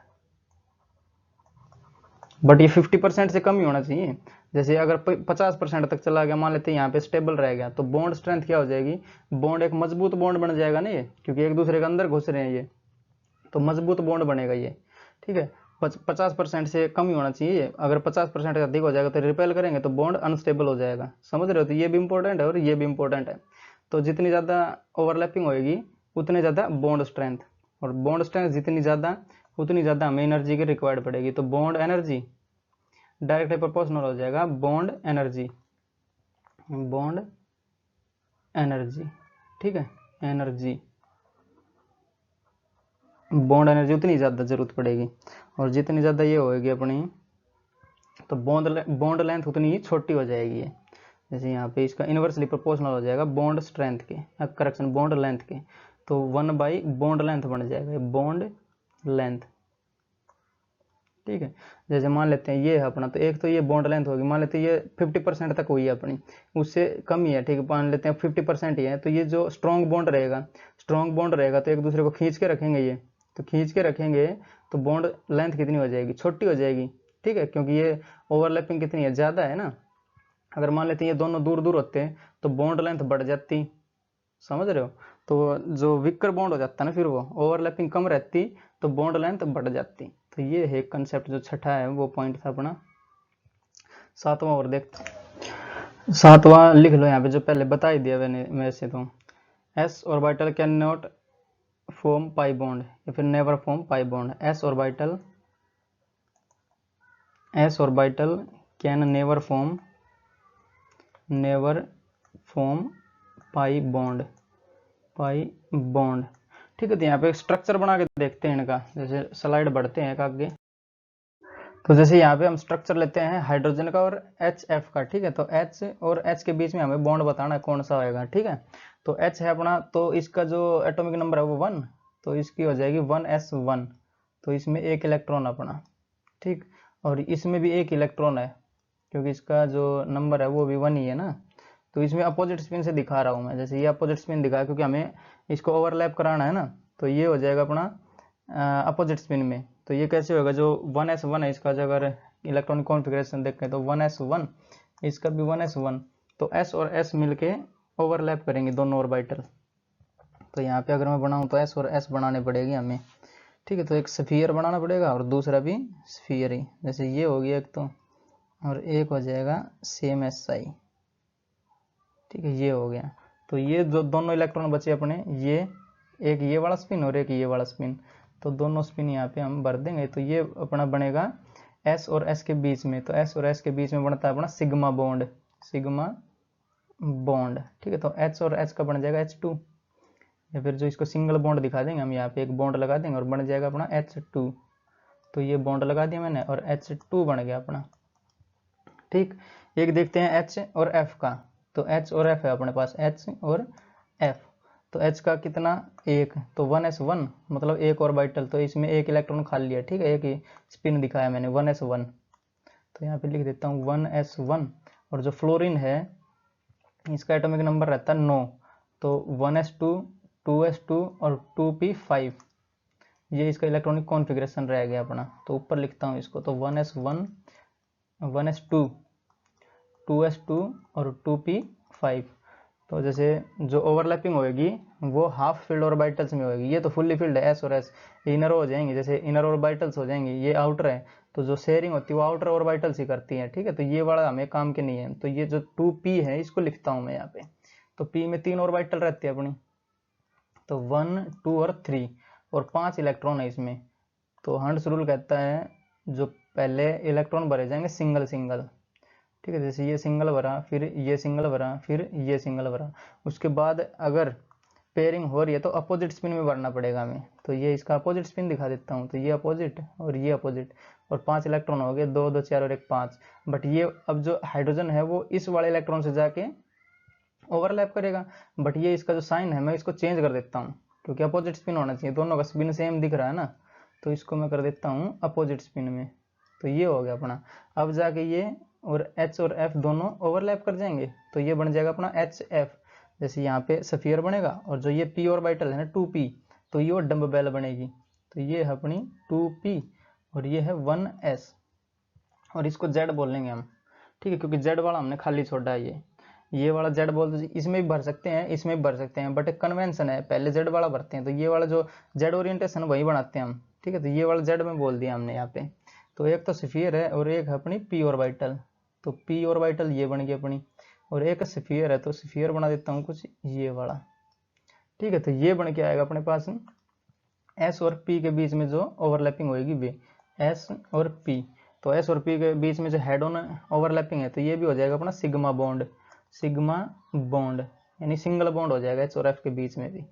बट ये 50% से कम ही होना चाहिए। जैसे अगर 50% तक चला गया, मान लेते हैं यहाँ पे स्टेबल रह गया, तो बॉन्ड स्ट्रेंथ क्या हो जाएगी, बॉन्ड एक मजबूत बॉन्ड बन जाएगा ना ये, क्योंकि एक दूसरे के अंदर घुस रहे हैं ये, तो मजबूत बॉन्ड बनेगा ये, ठीक है। 50% से कम ही होना चाहिए, अगर 50% अधिक हो जाएगा तो रिपेल करेंगे तो बॉन्ड अनस्टेबल हो जाएगा, समझ रहे हो। तो ये भी इंपॉर्टेंट है और ये भी इंपॉर्टेंट है। तो जितनी ज़्यादा ओवरलैपिंग होएगी उतनी ज़्यादा बॉन्ड स्ट्रेंथ, और बॉन्ड स्ट्रेंथ जितनी ज़्यादा उतनी ज़्यादा हमें एनर्जी की रिक्वायर्ड पड़ेगी, तो बॉन्ड एनर्जी डायरेक्टली प्रोपोर्शनल हो जाएगा बॉन्ड एनर्जी, ठीक है। बॉन्ड एनर्जी उतनी ज़्यादा जरूरत पड़ेगी, और जितनी ज़्यादा ये होएगी अपनी, तो बॉन्ड लेंथ उतनी ही छोटी हो जाएगी ये। जैसे यहाँ पे इसका इन्वर्सली प्रोपोर्शनल हो जाएगा बॉन्ड स्ट्रेंथ के, करेक्शन बॉन्ड लेंथ के, तो 1/बॉन्ड लेंथ बन जाएगा, बॉन्ड लेंथ। ठीक है, जैसे मान लेते हैं ये है अपना, तो एक तो ये बॉन्ड लेंथ होगी, मान लेते हैं ये 50% तक हुई है अपनी, उससे कम ही है, ठीक है, मान लेते हैं 50% ही है, तो ये जो स्ट्रॉन्ग बॉन्ड रहेगा, स्ट्रॉन्ग बॉन्ड रहेगा तो एक दूसरे को खींच के रखेंगे, ये तो खींच के रखेंगे तो बॉन्ड लेंथ कितनी हो जाएगी, छोटी हो जाएगी। ठीक है, क्योंकि ये ओवरलैपिंग कितनी है, ज़्यादा है ना। अगर मान लेते हैं ये दोनों दूर दूर होते हैं तो बॉन्ड लेंथ बढ़ जाती, समझ रहे हो। तो जो विकर बॉन्ड हो जाता है ना, फिर वो ओवरलैपिंग कम रहती तो बॉन्ड लेंथ बढ़ जाती। तो ये है कंसेप्ट, जो छठा है वो पॉइंट था अपना। सातवां और देखते, सातवां लिख लो यहाँ पे, जो पहले बता ही दिया मैंने वैसे तो, S orbital can not form pi bond या फिर never form pi bond. S orbital can never form pi bond. ठीक है, तो यहाँ पे स्ट्रक्चर बना के देखते हैं इनका, जैसे स्लाइड बढ़ते हैं आगे। तो जैसे यहाँ पे हम स्ट्रक्चर लेते हैं हाइड्रोजन का और HF का। ठीक है, तो H और H के बीच में हमें बॉन्ड बताना है कौन सा होएगा। ठीक है, तो H है अपना, तो इसका जो एटॉमिक नंबर है वो 1, तो इसकी हो जाएगी 1s1, तो इसमें एक इलेक्ट्रॉन अपना। ठीक, और इसमें भी एक इलेक्ट्रॉन है क्योंकि इसका जो नंबर है वो भी 1 ही है ना। तो इसमें अपोजिट स्पिन से दिखा रहा हूँ मैं, जैसे ये अपोजिट स्पिन दिखा है क्योंकि हमें इसको ओवरलैप कराना है ना, तो ये हो जाएगा अपना अपोजिट स्पिन में। तो ये कैसे होगा, जो 1s1 है इसका, जो अगर इलेक्ट्रॉनिक कॉन्फ़िगरेशन देखें तो 1s1, इसका भी 1s1, तो s और s मिलके ओवरलैप करेंगे दोनों ऑर्बिटल। तो यहाँ पे अगर मैं बनाऊँ तो s और s बनाने पड़ेगी हमें। ठीक है, तो एक स्फीयर बनाना पड़ेगा और दूसरा भी स्फीयर ही, जैसे ये हो गया एक तो, और एक हो जाएगा सेम SI। ठीक है, ये हो गया। तो ये जो दोनों इलेक्ट्रॉन बचे अपने, ये एक ये वाला स्पिन और एक ये वाला स्पिन, तो दोनों स्पिन यहाँ पे हम भर देंगे। तो ये अपना बनेगा S और S के बीच में, तो S और S के बीच में बनता है अपना सिग्मा बॉन्ड, ठीक है, तो H और H का बन जाएगा H2, या फिर जो इसको सिंगल बॉन्ड दिखा देंगे हम, यहाँ पे एक बॉन्ड लगा देंगे और बन जाएगा अपना H2। तो ये बॉन्ड लगा दिया मैंने और H2 बन गया अपना। ठीक, एक देखते हैं H और F का, तो H और F है अपने पास, H और F, तो H का कितना, एक, तो 1s1 मतलब एक ऑर्बिटल, तो इसमें एक इलेक्ट्रॉन खाली है। ठीक है, एक ही स्पिन दिखाया मैंने 1s1, तो यहाँ पे लिख देता हूँ 1s1। और जो फ्लोरीन है इसका एटॉमिक नंबर रहता है 9, तो 1s2, 2s2 और 2p5, ये इसका इलेक्ट्रॉनिक कॉन्फ़िगरेशन रह गया अपना। तो ऊपर लिखता हूँ इसको, तो 1s1, 1s2, 2s2 और 2p5। तो जैसे जो ओवरलैपिंग होगी वो हाफ फील्ड ऑर्बिटल्स में होगी, ये तो फुल्ली फील्ड है, S और S इनर हो जाएंगे, जैसे इनर ऑर्बिटल्स हो जाएंगे, ये आउटर है, तो जो शेयरिंग होती है वो आउटर ऑर्बिटल्स ही करती है। ठीक है, तो ये वाला हमें काम के नहीं है, तो ये जो 2p है इसको लिखता हूँ मैं यहाँ पे। तो p में 3 ऑर्बिटल रहती है अपनी, तो 1, 2 और 3, और 5 इलेक्ट्रॉन है इसमें। तो हंड्स रूल कहता है जो पहले इलेक्ट्रॉन भरे जाएंगे सिंगल सिंगल। ठीक है, जैसे ये सिंगल भरा, फिर ये सिंगल भरा, फिर ये सिंगल भरा, उसके बाद अगर पेयरिंग हो रही है तो अपोजिट स्पिन में भरना पड़ेगा हमें। तो ये इसका अपोजिट स्पिन दिखा देता हूँ, तो ये अपोजिट और ये अपोजिट, और 5 इलेक्ट्रॉन हो गए, 2, 2, 4 और 1, 5। बट ये अब जो हाइड्रोजन है वो इस वाले इलेक्ट्रॉन से जाके ओवरलैप करेगा, बट ये इसका जो साइन है मैं इसको चेंज कर देता हूँ क्योंकि अपोजिट स्पिन होना चाहिए, दोनों का स्पिन सेम दिख रहा है ना, तो इसको मैं कर देता हूँ अपोजिट स्पिन में। तो ये हो गया अपना, अब जाके ये और H और F दोनों ओवरलैप कर जाएंगे, तो ये बन जाएगा अपना HF। जैसे यहाँ पे सफियर बनेगा, और जो ये p ऑर्बिटल है ना 2p, तो ये डम्ब बेल बनेगी, तो ये है अपनी 2p और ये है 1s, और इसको Z बोल लेंगे हम। ठीक है, क्योंकि Z वाला हमने खाली छोड़ा है, ये वाला Z बोल, इसमें भी भर सकते हैं, इसमें भी भर सकते हैं, बट एक कन्वेंशन है पहले Z वाला भरते हैं, तो ये वाला जो Z ओरिएंटेशन वही बनाते हैं हम। ठीक है, तो ये वाला Z में बोल दिया हमने यहाँ पे। तो एक तो स्फीयर है और एक है अपनी p ऑर्बिटल, तो p ऑर्बिटल ये बन गई अपनी, और एक स्फीयर है तो स्फीयर बना देता हूँ कुछ ये वाला। ठीक है, तो ये बन के आएगा अपने पास S और P के बीच में जो ओवरलैपिंग होगी वे S और P, तो S और P के बीच में जो हेड ऑन ओवरलैपिंग है तो ये भी हो जाएगा अपना सिग्मा बॉन्ड, यानी सिंगल बॉन्ड हो जाएगा H और F के बीच में भी।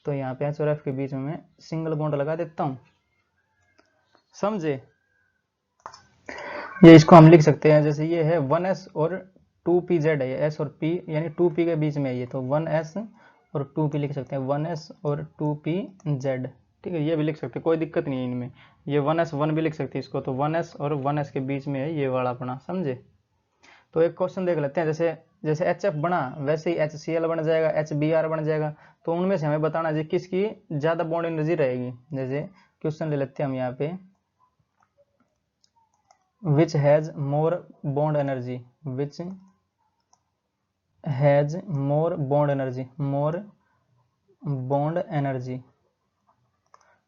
तो यहाँ पे H और F के बीच में मैं सिंगल बॉन्ड लगा देता हूँ, समझे। ये इसको हम लिख सकते हैं, जैसे ये है 1s और 2pz है, ये s और p यानी 2p के बीच में है ये, तो 1s और 2p लिख सकते हैं, 1s और 2pz। ठीक है, ये भी लिख सकते कोई दिक्कत नहीं है इनमें। ये 1s1 भी लिख सकते हैं इसको, तो 1s और 1s के बीच में है ये वाला अपना, समझे। तो एक क्वेश्चन देख लेते हैं, जैसे जैसे HF बना वैसे ही HCl बन जाएगा, HBr बन जाएगा। तो उनमें से हमें बताना है किसकी ज़्यादा बॉन्ड एनर्जी रहेगी। जैसे क्वेश्चन ले लेते हैं हम यहाँ पे, which has more bond energy, which has more bond energy, more bond energy.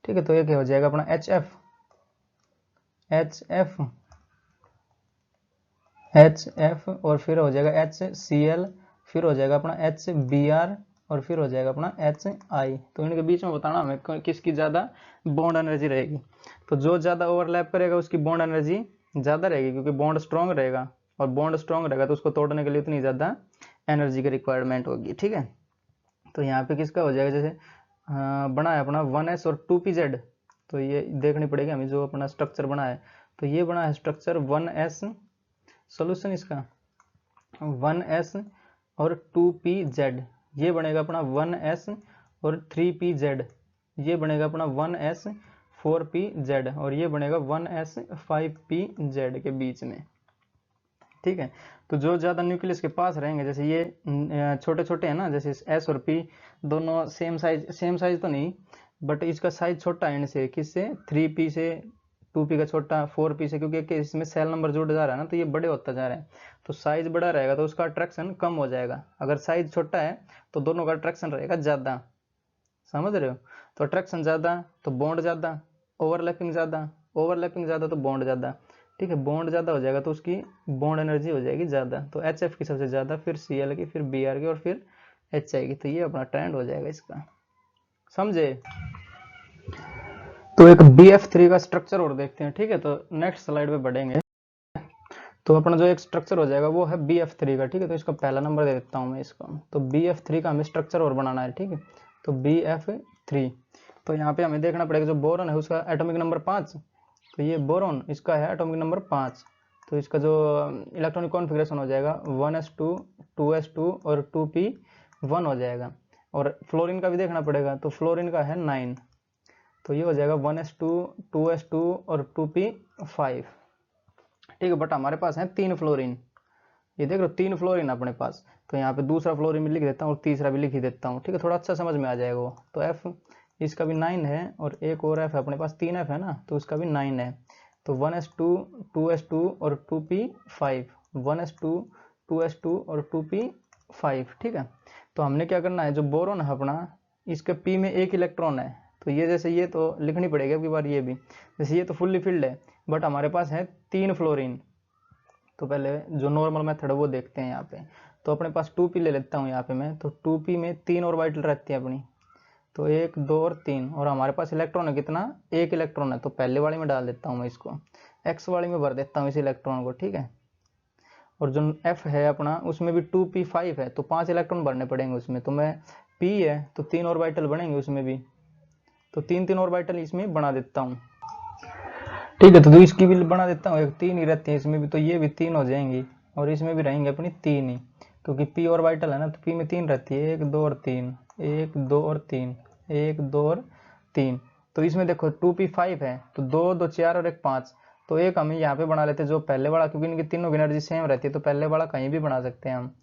ठीक है, तो ये क्या हो जाएगा अपना HF, और फिर हो जाएगा HCl, फिर हो जाएगा अपना HBr, और फिर हो जाएगा अपना HI। तो इनके बीच में बताना हमें किसकी ज़्यादा बॉन्ड एनर्जी रहेगी। तो जो ज़्यादा ओवरलैप करेगा उसकी बॉन्ड एनर्जी ज़्यादा रहेगी, क्योंकि बॉन्ड स्ट्रॉन्ग रहेगा, और बॉन्ड स्ट्रॉन्ग रहेगा तो उसको तोड़ने के लिए उतनी ज़्यादा एनर्जी की रिक्वायरमेंट होगी। ठीक है, तो यहाँ पे किसका हो जाएगा, जैसे बना है अपना 1s और 2pz। तो ये देखनी पड़ेगी हमें जो अपना स्ट्रक्चर बना है। तो ये बना है स्ट्रक्चर 1s, सोल्यूशन इसका 1s और 2pz। ये बनेगा अपना 1s और 3pz। ये बनेगा अपना 1s 4pz, और ये बनेगा 1s 5pz के बीच में। ठीक है, तो जो ज़्यादा न्यूक्लियस के पास रहेंगे, जैसे ये छोटे छोटे हैं ना, जैसे S और P दोनों सेम साइज तो नहीं, बट इसका साइज छोटा है इनसे, किससे 3p से, 2p का छोटा 4p से, क्योंकि इसमें सेल नंबर जुड़ जा रहा है ना, तो ये बड़े होता जा रहे हैं। तो साइज बड़ा रहेगा तो उसका अट्रैक्शन कम हो जाएगा। अगर साइज छोटा है तो दोनों का अट्रैक्शन रहेगा ज़्यादा, समझ रहे हो। तो अट्रैक्शन ज़्यादा तो बॉन्ड ज़्यादा, ओवरलैपिंग ज़्यादा तो बॉन्ड ज़्यादा। ठीक है, बॉन्ड ज़्यादा हो जाएगा तो उसकी बॉन्ड एनर्जी हो जाएगी ज़्यादा। तो HF की सबसे ज़्यादा, फिर Cl की, फिर Br की, और फिर HI की। तो ये अपना ट्रेंड हो जाएगा इसका, समझे। तो एक BF3 का स्ट्रक्चर और देखते हैं। ठीक है, तो नेक्स्ट स्लाइड पे बढ़ेंगे। तो अपना जो एक स्ट्रक्चर हो जाएगा वो है BF3 का। ठीक है, तो इसका पहला नंबर दे देता हूँ मैं इसको। तो BF3 का हमें स्ट्रक्चर और बनाना है। ठीक है, तो BF3, तो यहाँ पे हमें देखना पड़ेगा जो बोरॉन है उसका एटॉमिक नंबर 5। तो ये बोरॉन इसका है एटॉमिक नंबर 5। तो इसका जो इलेक्ट्रॉनिक कॉन्फ़िगरेशन हो जाएगा 1s2 2s2 और 2p1 हो जाएगा। और फ्लोरीन का भी देखना पड़ेगा, तो फ्लोरीन का है 9। तो ये हो जाएगा 1s2 2s2 और 2p5। ठीक है, बट हमारे पास है 3 फ्लोरीन। ये देख लो 3 फ्लोरीन अपने पास। तो यहाँ पे दूसरा फ्लोरीन भी लिख देता हूँ और तीसरा भी लिख ही देता हूँ। ठीक है, थोड़ा अच्छा समझ में आ जाएगा वो। तो F इसका भी 9 है, और एक और F है अपने पास, 3 F है ना, तो उसका भी 9 है। तो 1s2 2s2 और 2p5, 1s2 2s2 और 2p5। ठीक है, तो हमने क्या करना है, जो बोरोन है अपना, इसके P में एक इलेक्ट्रॉन है। तो ये जैसे ये तो लिखनी पड़ेगी अब की बार ये भी, जैसे ये तो फुल्ली फिल्ड है, बट हमारे पास है 3 फ्लोरीन। तो पहले जो नॉर्मल मेथड है वो देखते हैं यहाँ पे। तो अपने पास 2p ले लेता हूँ यहाँ पे मैं। तो 2p में 3 ऑर्बिटल रहती है अपनी, तो 1 2 और 3, और हमारे पास इलेक्ट्रॉन है कितना, एक इलेक्ट्रॉन है। तो पहले वाली में डाल देता हूँ मैं इसको, x वाली में भर देता हूँ इस इलेक्ट्रॉन को। ठीक है, और जो F है अपना उसमें भी 2p5 है, तो 5 इलेक्ट्रॉन भरने पड़ेंगे उसमें। तो मैं p है तो 3 ऑर्बिटल बनेंगे उसमें भी, तो 3 ऑर्बिटल इसमें बना देता हूँ। ठीक है, तो इसकी भी बना देता हूँ, एक 3 ही रहती है इसमें भी, तो ये भी 3 हो जाएंगी, और इसमें भी रहेंगे अपनी 3 ही, क्योंकि p ऑर्बिटल है ना, तो p में 3 रहती है, 1 2 और 3, 1 2 और 3, 1 2 और 3। तो इसमें देखो 2p5 है, तो 2 2 4 और 1 5। तो एक हम यहाँ पे बना लेते हैं जो पहले वाला, क्योंकि इनकी तीनों की एनर्जी सेम रहती है, तो पहले वाला कहीं भी बना सकते हैं हम।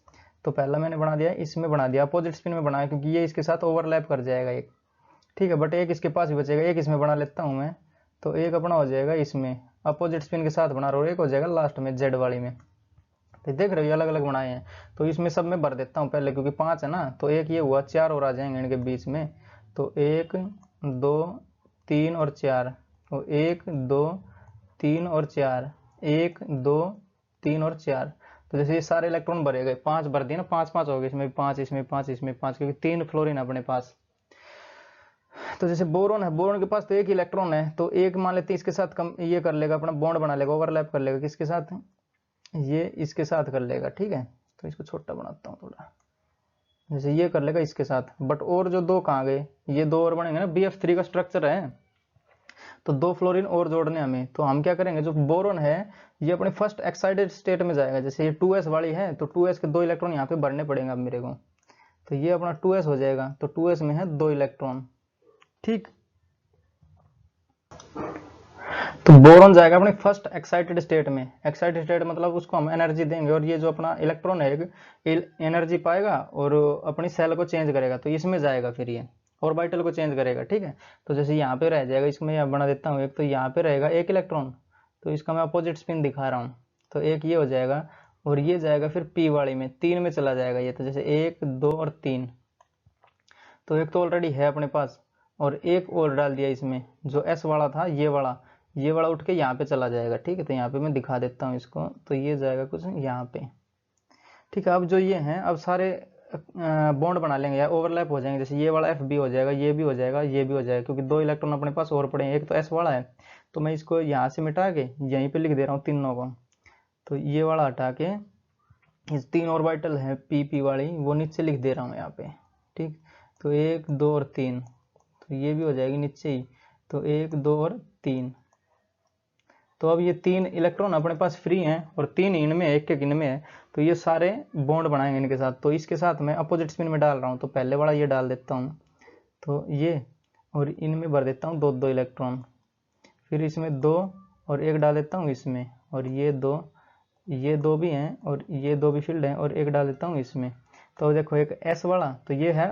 तो पहला मैंने बना दिया, इसमें बना दिया, अपोजिट स्पिन में बनाया, क्योंकि ये इसके साथ ओवरलैप कर जाएगा एक। ठीक है, बट एक इसके पास ही बचेगा, एक इसमें बना लेता हूँ मैं। तो एक अपना हो जाएगा इसमें अपोजिट स्पिन के साथ बना रहा हूँ, एक हो जाएगा लास्ट में जेड वाली में। तो देख रहे हो ये अलग अलग बनाए हैं। तो इसमें सब में भर देता हूँ पहले, क्योंकि 5 है ना, तो एक ये हुआ, 4 और आ जाएंगे इनके बीच में। तो 1 2 3 और 4, तो 1 2 3 और 4, 1 2 3 और 4। तो जैसे ये सारे इलेक्ट्रॉन भरे गए, 5 भर दिए ना, 5 5 हो गए, इसमें 5 इसमें 5 इसमें 5, क्योंकि 3 फ्लोरीन अपने पास। तो जैसे बोरोन है, बोरोन के पास तो एक इलेक्ट्रॉन है, तो एक मान लेते हैं इसके साथ कम ये कर लेगा, अपना बॉन्ड बना लेगा, ओवरलैप कर लेगा, किसके साथ, ये इसके साथ कर लेगा। ठीक है, तो इसको छोटा बनाता हूँ थोड़ा, जैसे ये कर लेगा इसके साथ। बट और जो 2 कहाँ गए, ये 2 और बनेंगे ना, BF3 का स्ट्रक्चर है, तो 2 फ्लोरीन और जोड़ने हमें। तो हम क्या करेंगे, जो बोरोन है ये अपने फर्स्ट एक्साइटेड स्टेट में जाएगा। जैसे ये 2s वाली है, तो 2s के 2 इलेक्ट्रॉन यहाँ पे भरने पड़ेंगे अब मेरे को। तो ये अपना 2s हो जाएगा, तो 2s में है 2 इलेक्ट्रॉन। ठीक, तो बोरॉन जाएगा अपने फर्स्ट एक्साइटेड स्टेट में। एक्साइटेड स्टेट मतलब उसको हम एनर्जी देंगे और ये जो अपना इलेक्ट्रॉन है एनर्जी पाएगा और अपनी सेल को चेंज करेगा, तो इसमें जाएगा फिर ये ऑर्बिटल को चेंज करेगा। ठीक है, तो जैसे यहाँ पे रह जाएगा, इसमें यहाँ बना देता हूँ एक, तो यहाँ पे रहेगा एक इलेक्ट्रॉन, तो इसका मैं अपोजिट स्पिन दिखा रहा हूँ, तो एक ये हो जाएगा और ये जाएगा फिर पी वाली में, 3 में चला जाएगा ये, तो जैसे 1 2 और 3, तो एक तो ऑलरेडी है अपने पास और एक और डाल दिया इसमें, जो एस वाला था ये वाला उठ के यहाँ पे चला जाएगा। ठीक है, तो यहाँ पे मैं दिखा देता हूँ इसको, तो ये जाएगा कुछ यहाँ पे। ठीक है, अब जो ये हैं अब सारे बॉन्ड बना लेंगे या ओवरलैप हो जाएंगे, जैसे ये वाला एफ भी हो जाएगा, ये भी हो जाएगा, ये भी हो जाएगा, क्योंकि 2 इलेक्ट्रॉन अपने पास और पड़े हैं, एक तो एस वाला है, तो मैं इसको यहाँ से मिटा के यहीं पे लिख दे रहा हूँ तीनों को, तो ये वाला हटा के इस 3 ऑर्बिटल है पी पी वाली वो नीचे लिख दे रहा हूँ यहाँ पे। ठीक, तो 1 2 और 3, तो ये भी हो जाएगी नीचे ही, तो 1 2 और 3। तो अब ये 3 इलेक्ट्रॉन अपने पास फ्री हैं और 3 इनमें है, एक एक इनमें है, तो ये सारे बॉन्ड बनाएंगे इनके साथ। तो इसके साथ मैं अपोजिट स्पिन में डाल रहा हूँ, तो पहले वाला ये डाल देता हूँ, तो ये और इनमें भर देता हूँ 2 2 इलेक्ट्रॉन, फिर इसमें 2 और एक डाल देता हूँ इसमें, और ये 2 भी हैं और ये 2 भी फील्ड हैं, और एक डाल देता हूँ इसमें। तो देखो एक एस वाला, तो ये है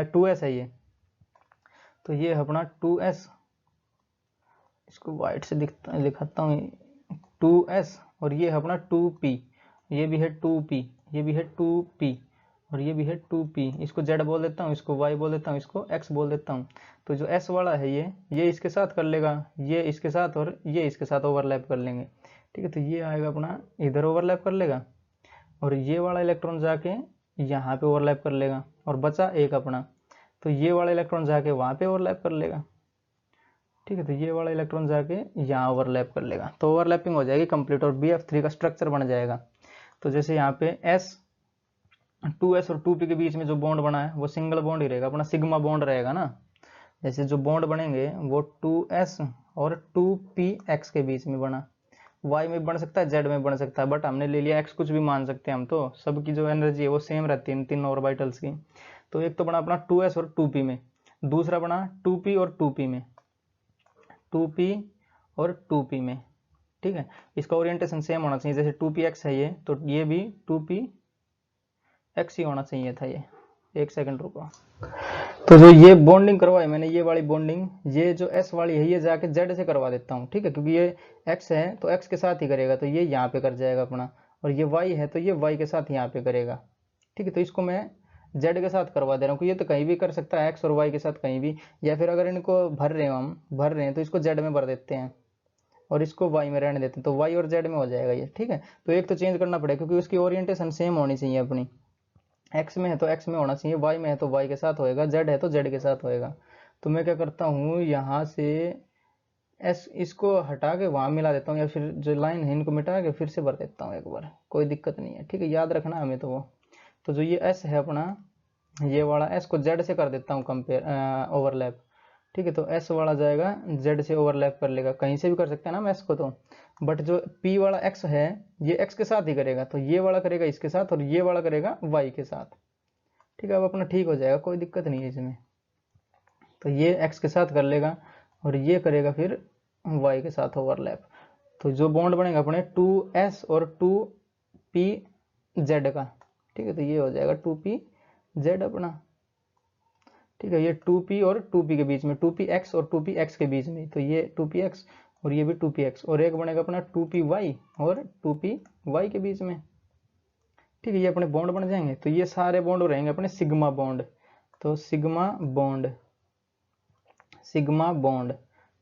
2s है ये, तो ये है अपना 2s, इसको वाइट से दिखाता हूँ 2s, और ये है अपना 2p, ये भी है 2p, ये भी है 2p, और ये भी है 2p, इसको z बोल देता हूँ, इसको y बोल देता हूँ, इसको x बोल देता हूँ। तो जो s वाला है ये इसके साथ कर लेगा, ये इसके साथ और ये इसके साथ ओवरलैप कर लेंगे। ठीक है, तो ये आएगा अपना इधर ओवरलैप कर लेगा, और ये वाला इलेक्ट्रॉन जाके यहाँ पे ओवरलैप कर लेगा, और बचा एक अपना, तो ये वाला इलेक्ट्रॉन जाके वहाँ पे ओवरलैप कर लेगा। ठीक है, तो ये वाला इलेक्ट्रॉन जाके यहाँ ओवरलैप कर लेगा, तो ओवरलैपिंग हो जाएगी कंप्लीट और BF3 का स्ट्रक्चर बन जाएगा। तो जैसे यहाँ पे 2s और 2p के बीच में जो बॉन्ड बना है वो सिंगल बॉन्ड ही रहेगा, अपना सिग्मा बॉन्ड रहेगा ना। जैसे जो बॉन्ड बनेंगे वो 2s और 2px के बीच में बना, y में बन सकता है, z में बन सकता है, बट हमने ले लिया x, कुछ भी मान सकते हैं हम, तो सबकी जो एनर्जी है वो सेम रहती है इन तीनों ऑर्बिटल्स की। तो एक तो बना अपना 2s और 2p में, दूसरा बना 2p और 2p में, 2p और 2p में। ठीक है, इसका ओरिएंटेशन सेम होना चाहिए, जैसे 2px है ये, तो ये भी 2px ही होना चाहिए था ये। एक सेकंड रुको, तो जो ये बॉन्डिंग करवाई मैंने, ये वाली बॉन्डिंग, ये जो s वाली है ये जाके z से करवा देता हूँ। ठीक है, क्योंकि ये x है तो x के साथ ही करेगा, तो ये यहाँ पे कर जाएगा अपना, और ये y है तो ये y के साथ यहाँ पे करेगा। ठीक है, तो इसको मैं z के साथ करवा दे रहा हूँ, क्योंकि ये तो कहीं भी कर सकता है x और y के साथ कहीं भी, या फिर अगर इनको भर रहे हैं तो इसको z में भर देते हैं और इसको y में रहने देते हैं, तो y और z में हो जाएगा ये। ठीक है, तो एक तो चेंज करना पड़ेगा क्योंकि उसकी ओरिएंटेशन सेम होनी चाहिए अपनी, x में है तो x में होना चाहिए, y में है तो y के साथ होएगा, z है तो z के साथ होएगा। तो मैं क्या करता हूँ, यहाँ से s इसको हटा के वहां मिला देता हूँ, या फिर जो लाइन है इनको मिटा के फिर से भर देता हूँ एक बार, कोई दिक्कत नहीं है। ठीक है, याद रखना हमें तो वो, तो जो ये s है अपना, ये वाला s को z से कर देता हूँ कंपेयर ओवरलैप। ठीक है, तो s वाला जाएगा z से ओवरलैप कर लेगा, कहीं से भी कर सकते हैं ना हम s को, तो बट जो p वाला x है ये x के साथ ही करेगा, तो ये वाला करेगा इसके साथ और ये वाला करेगा y के साथ। ठीक है, अब अपना ठीक हो जाएगा, कोई दिक्कत नहीं है इसमें। तो ये x के साथ कर लेगा और ये करेगा फिर y के साथ ओवरलैप, तो जो बॉन्ड बनेगा अपने 2s और 2pz का। ठीक है, तो ये हो जाएगा 2pz अपना। ठीक है, ये 2p और 2p के बीच में, 2px और 2px के बीच में, तो ये 2px और ये भी 2px, और एक बनेगा अपना 2py और 2py के बीच में। ठीक है, ये अपने बॉन्ड बन जाएंगे, तो ये सारे बॉन्ड रहेंगे अपने सिग्मा बॉन्ड, तो सिग्मा बॉन्ड।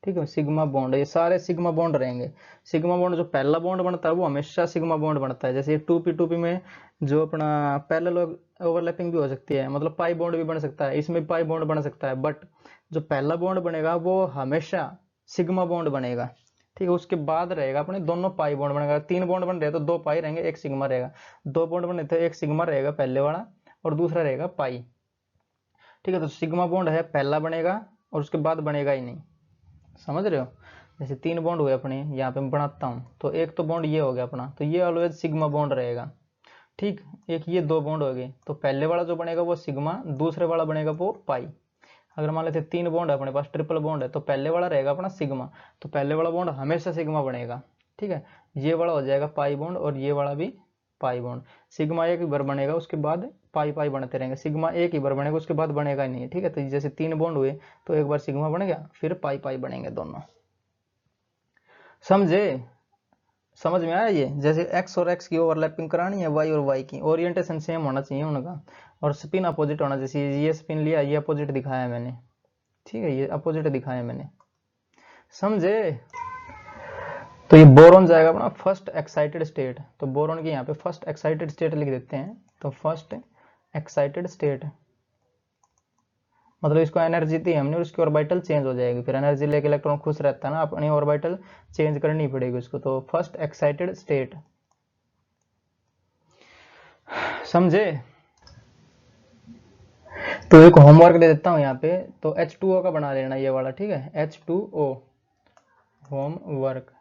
ठीक है, सिग्मा बॉन्ड, ये सारे सिग्मा बॉन्ड रहेंगे। सिग्मा बॉन्ड जो पहला बॉन्ड बनता है वो हमेशा सिग्मा बॉन्ड बनता है, जैसे 2p में जो अपना पैरेलल ओवरलैपिंग भी हो सकती है, मतलब पाई बॉन्ड भी बन सकता है, इसमें पाई बॉन्ड बन सकता है, बट जो पहला बॉन्ड बनेगा वो हमेशा सिग्मा बॉन्ड बनेगा। ठीक है, उसके बाद रहेगा अपने दोनों पाई बॉन्ड बनेगा, 3 बॉन्ड बन रहे हैं तो 2 पाई रहेंगे, 1 सिग्मा रहेगा, 2 बॉन्ड बने तो 1 सिग्मा रहेगा पहले वाला और दूसरा रहेगा पाई। ठीक है, तो सिग्मा बॉन्ड है पहला बनेगा और उसके बाद बनेगा ही नहीं, समझ रहे हो। जैसे 3 बॉन्ड हुए अपने, यहाँ पे मैं बनाता हूँ, तो एक तो बॉन्ड ये हो गया अपना, तो ये ऑलवेज सिग्मा बॉन्ड रहेगा। ठीक, एक ये 2 बॉन्ड हो गए, तो पहले वाला जो बनेगा वो सिग्मा, दूसरे वाला बनेगा वो पाई। अगर मान लेते 3 बॉन्ड है अपने पास, ट्रिपल बॉन्ड है, तो पहले वाला रहेगा अपना सिग्मा, तो पहले वाला बॉन्ड हमेशा सिग्मा बनेगा। ठीक है, ये वाला हो जाएगा पाई बॉन्ड और ये वाला भी पाई बॉन्ड। सिग्मा एक ही बार बनेगा, उसके बाद पाई पाई बनते रहेंगे। सिग्मा एक ही बार बनेगा, उसके बाद बनेगा ही नहीं। ठीक है, तो जैसे 3 बॉन्ड हुए तो एक बार सिग्मा बन गया, फिर पाई पाई बनेंगे दोनों। समझे? समझ में आया ये? जैसे एक्स और एक्स की ओवरलैपिंग करानी है, वाई और वाई की, ओरिएंटेशन सेम होना चाहिए उनका, और स्पिन अपोजिट होना चाहिए। ये स्पिन लिया, ये अपोजिट दिखाया मैंने। ठीक है, ये अपोजिट दिखाया मैंने। समझे? तो ये बोरॉन जाएगा अपना फर्स्ट एक्साइटेड स्टेट। तो बोरॉन की यहाँ पे फर्स्ट एक्साइटेड स्टेट लिख देते हैं। तो फर्स्ट एक्साइटेड स्टेट मतलब इसको एनर्जी दी हमने, उसकी ऑर्बिटल चेंज हो जाएगी। फिर एनर्जी लेके इलेक्ट्रॉन खुश रहता है ना, अपनी ऑर्बिटल चेंज करनी पड़ेगी उसको। तो फर्स्ट एक्साइटेड स्टेट। समझे? तो एक होमवर्क दे देता हूँ यहाँ पे। तो H2O का बना लेना ये वाला। ठीक है, H2O होमवर्क।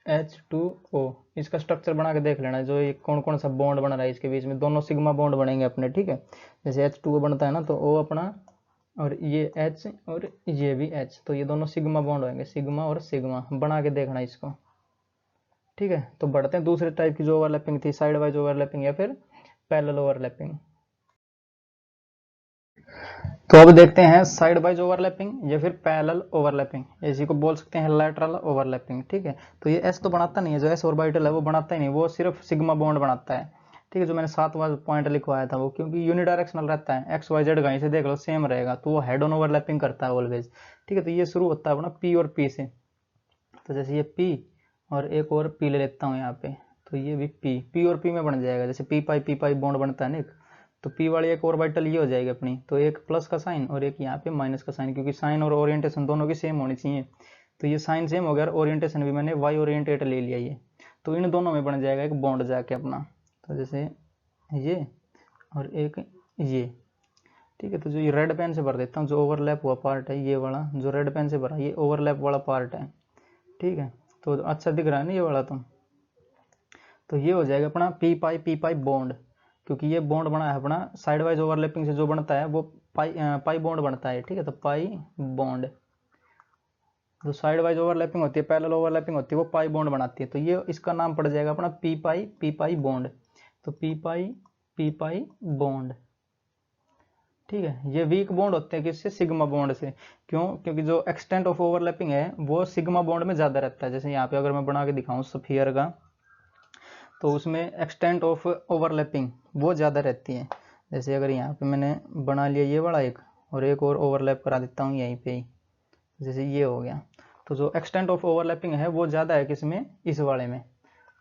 H2O इसका स्ट्रक्चर बना के देख लेना, जो ये कौन कौन सा बॉन्ड बन रहा है इसके बीच में। दोनों सिग्मा बॉन्ड बनेंगे अपने। ठीक है, जैसे H2O बनता है ना, तो O अपना और ये H और ये भी H, तो ये दोनों सिग्मा बॉन्ड होंगे। सिग्मा और सिग्मा बना के देखना इसको। ठीक है, तो बढ़ते हैं दूसरे टाइप की जो ओवरलैपिंग थी, साइड वाइज ओवरलैपिंग या फिर पैरेलल ओवरलैपिंग। तो अब देखते हैं साइड वाइज ओवरलैपिंग या फिर पैरेलल ओवरलैपिंग, इसी को बोल सकते हैं लैटरल ओवरलैपिंग। ठीक है, तो ये एस तो बनाता नहीं है, जो एस ऑर्बिटल है वो बनाता ही नहीं, वो सिर्फ सिग्मा बॉन्ड बनाता है। ठीक है, जो मैंने 7वां पॉइंट लिखवाया था वो, क्योंकि यूनिडायरेक्शनल रहता है, एक्स वाई जेड कहीं से देख लो सेम रहेगा, तो वो हेड ऑन ओवरलैपिंग करता है ऑलवेज। ठीक है, तो ये शुरू होता है अपना पी और पी से। तो जैसे ये पी और एक और पी ले लेता हूँ यहाँ पे, तो ये भी पी और पी में बन जाएगा। जैसे पी पाई बॉन्ड बनता है ना, तो पी वाली एक ऑर्बिटल ये हो जाएगी अपनी, तो एक प्लस का साइन और एक यहाँ पे माइनस का साइन, क्योंकि साइन और ओरिएंटेशन दोनों की सेम होनी चाहिए। तो ये साइन सेम हो गया और ओरिएंटेशन भी मैंने वाई ओरिएंटेड ले लिया ये, तो इन दोनों में बन जाएगा एक बॉन्ड जाके अपना। तो जैसे ये और एक ये। ठीक है, तो जो ये रेड पेन से भर देता हूँ, जो ओवरलैप हुआ पार्ट है ये वाला, जो रेड पेन से भरा ये ओवरलैप वाला पार्ट है। ठीक है, तो अच्छा दिख रहा है ना ये वाला। तो ये हो जाएगा अपना पी पाई बॉन्ड, क्योंकि ये बॉन्ड बना है अपना साइड वाइज ओवरलैपिंग से, जो बनता है वो पाई बॉन्ड बनता है। ठीक है, तो पाई बॉन्ड, जो साइड वाइज ओवरलैपिंग होती है, पैरेलल ओवरलैपिंग होती है, वो पाई बॉन्ड बनाती है। तो ये इसका नाम पड़ जाएगा अपना पी पाई बॉन्ड। तो पी पाई बॉन्ड। ठीक है, ये वीक बॉन्ड होते हैं किससे? सिग्मा बॉन्ड से। क्यों? क्योंकि जो एक्सटेंट ऑफ ओवरलैपिंग है वो सिग्मा बॉन्ड में ज्यादा रहता है। जैसे यहाँ पे अगर मैं बना के दिखाऊं स्फीयर का, तो उसमें एक्सटेंट ऑफ ओवरलैपिंग वो ज़्यादा रहती है। जैसे अगर यहाँ पे मैंने बना लिया ये वाला एक, और एक और ओवरलैप करा देता हूँ यहीं पे ही, जैसे ये हो गया, तो जो एक्सटेंट ऑफ ओवरलैपिंग है वो ज़्यादा है किसमें? इस वाले में।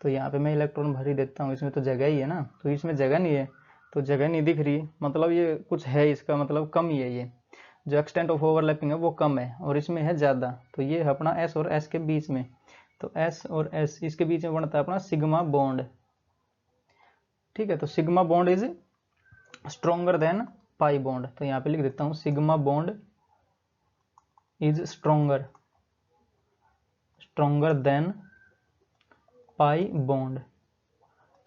तो यहाँ पे मैं इलेक्ट्रॉन भर ही देता हूँ, इसमें तो जगह ही है ना, तो इसमें जगह नहीं है, तो जगह नहीं दिख रही, मतलब ये कुछ है, इसका मतलब कम ही है। ये जो एक्सटेंट ऑफ ओवरलैपिंग है वो कम है और इसमें है ज़्यादा। तो ये है अपना एस और एस के बीच में, तो एस और एस इसके बीच में बनता है अपना सिग्मा बॉन्ड। ठीक है, तो sigma bond is stronger than pi bond. तो यहाँ पे लिख देता हूँ sigma bond is stronger than pi bond.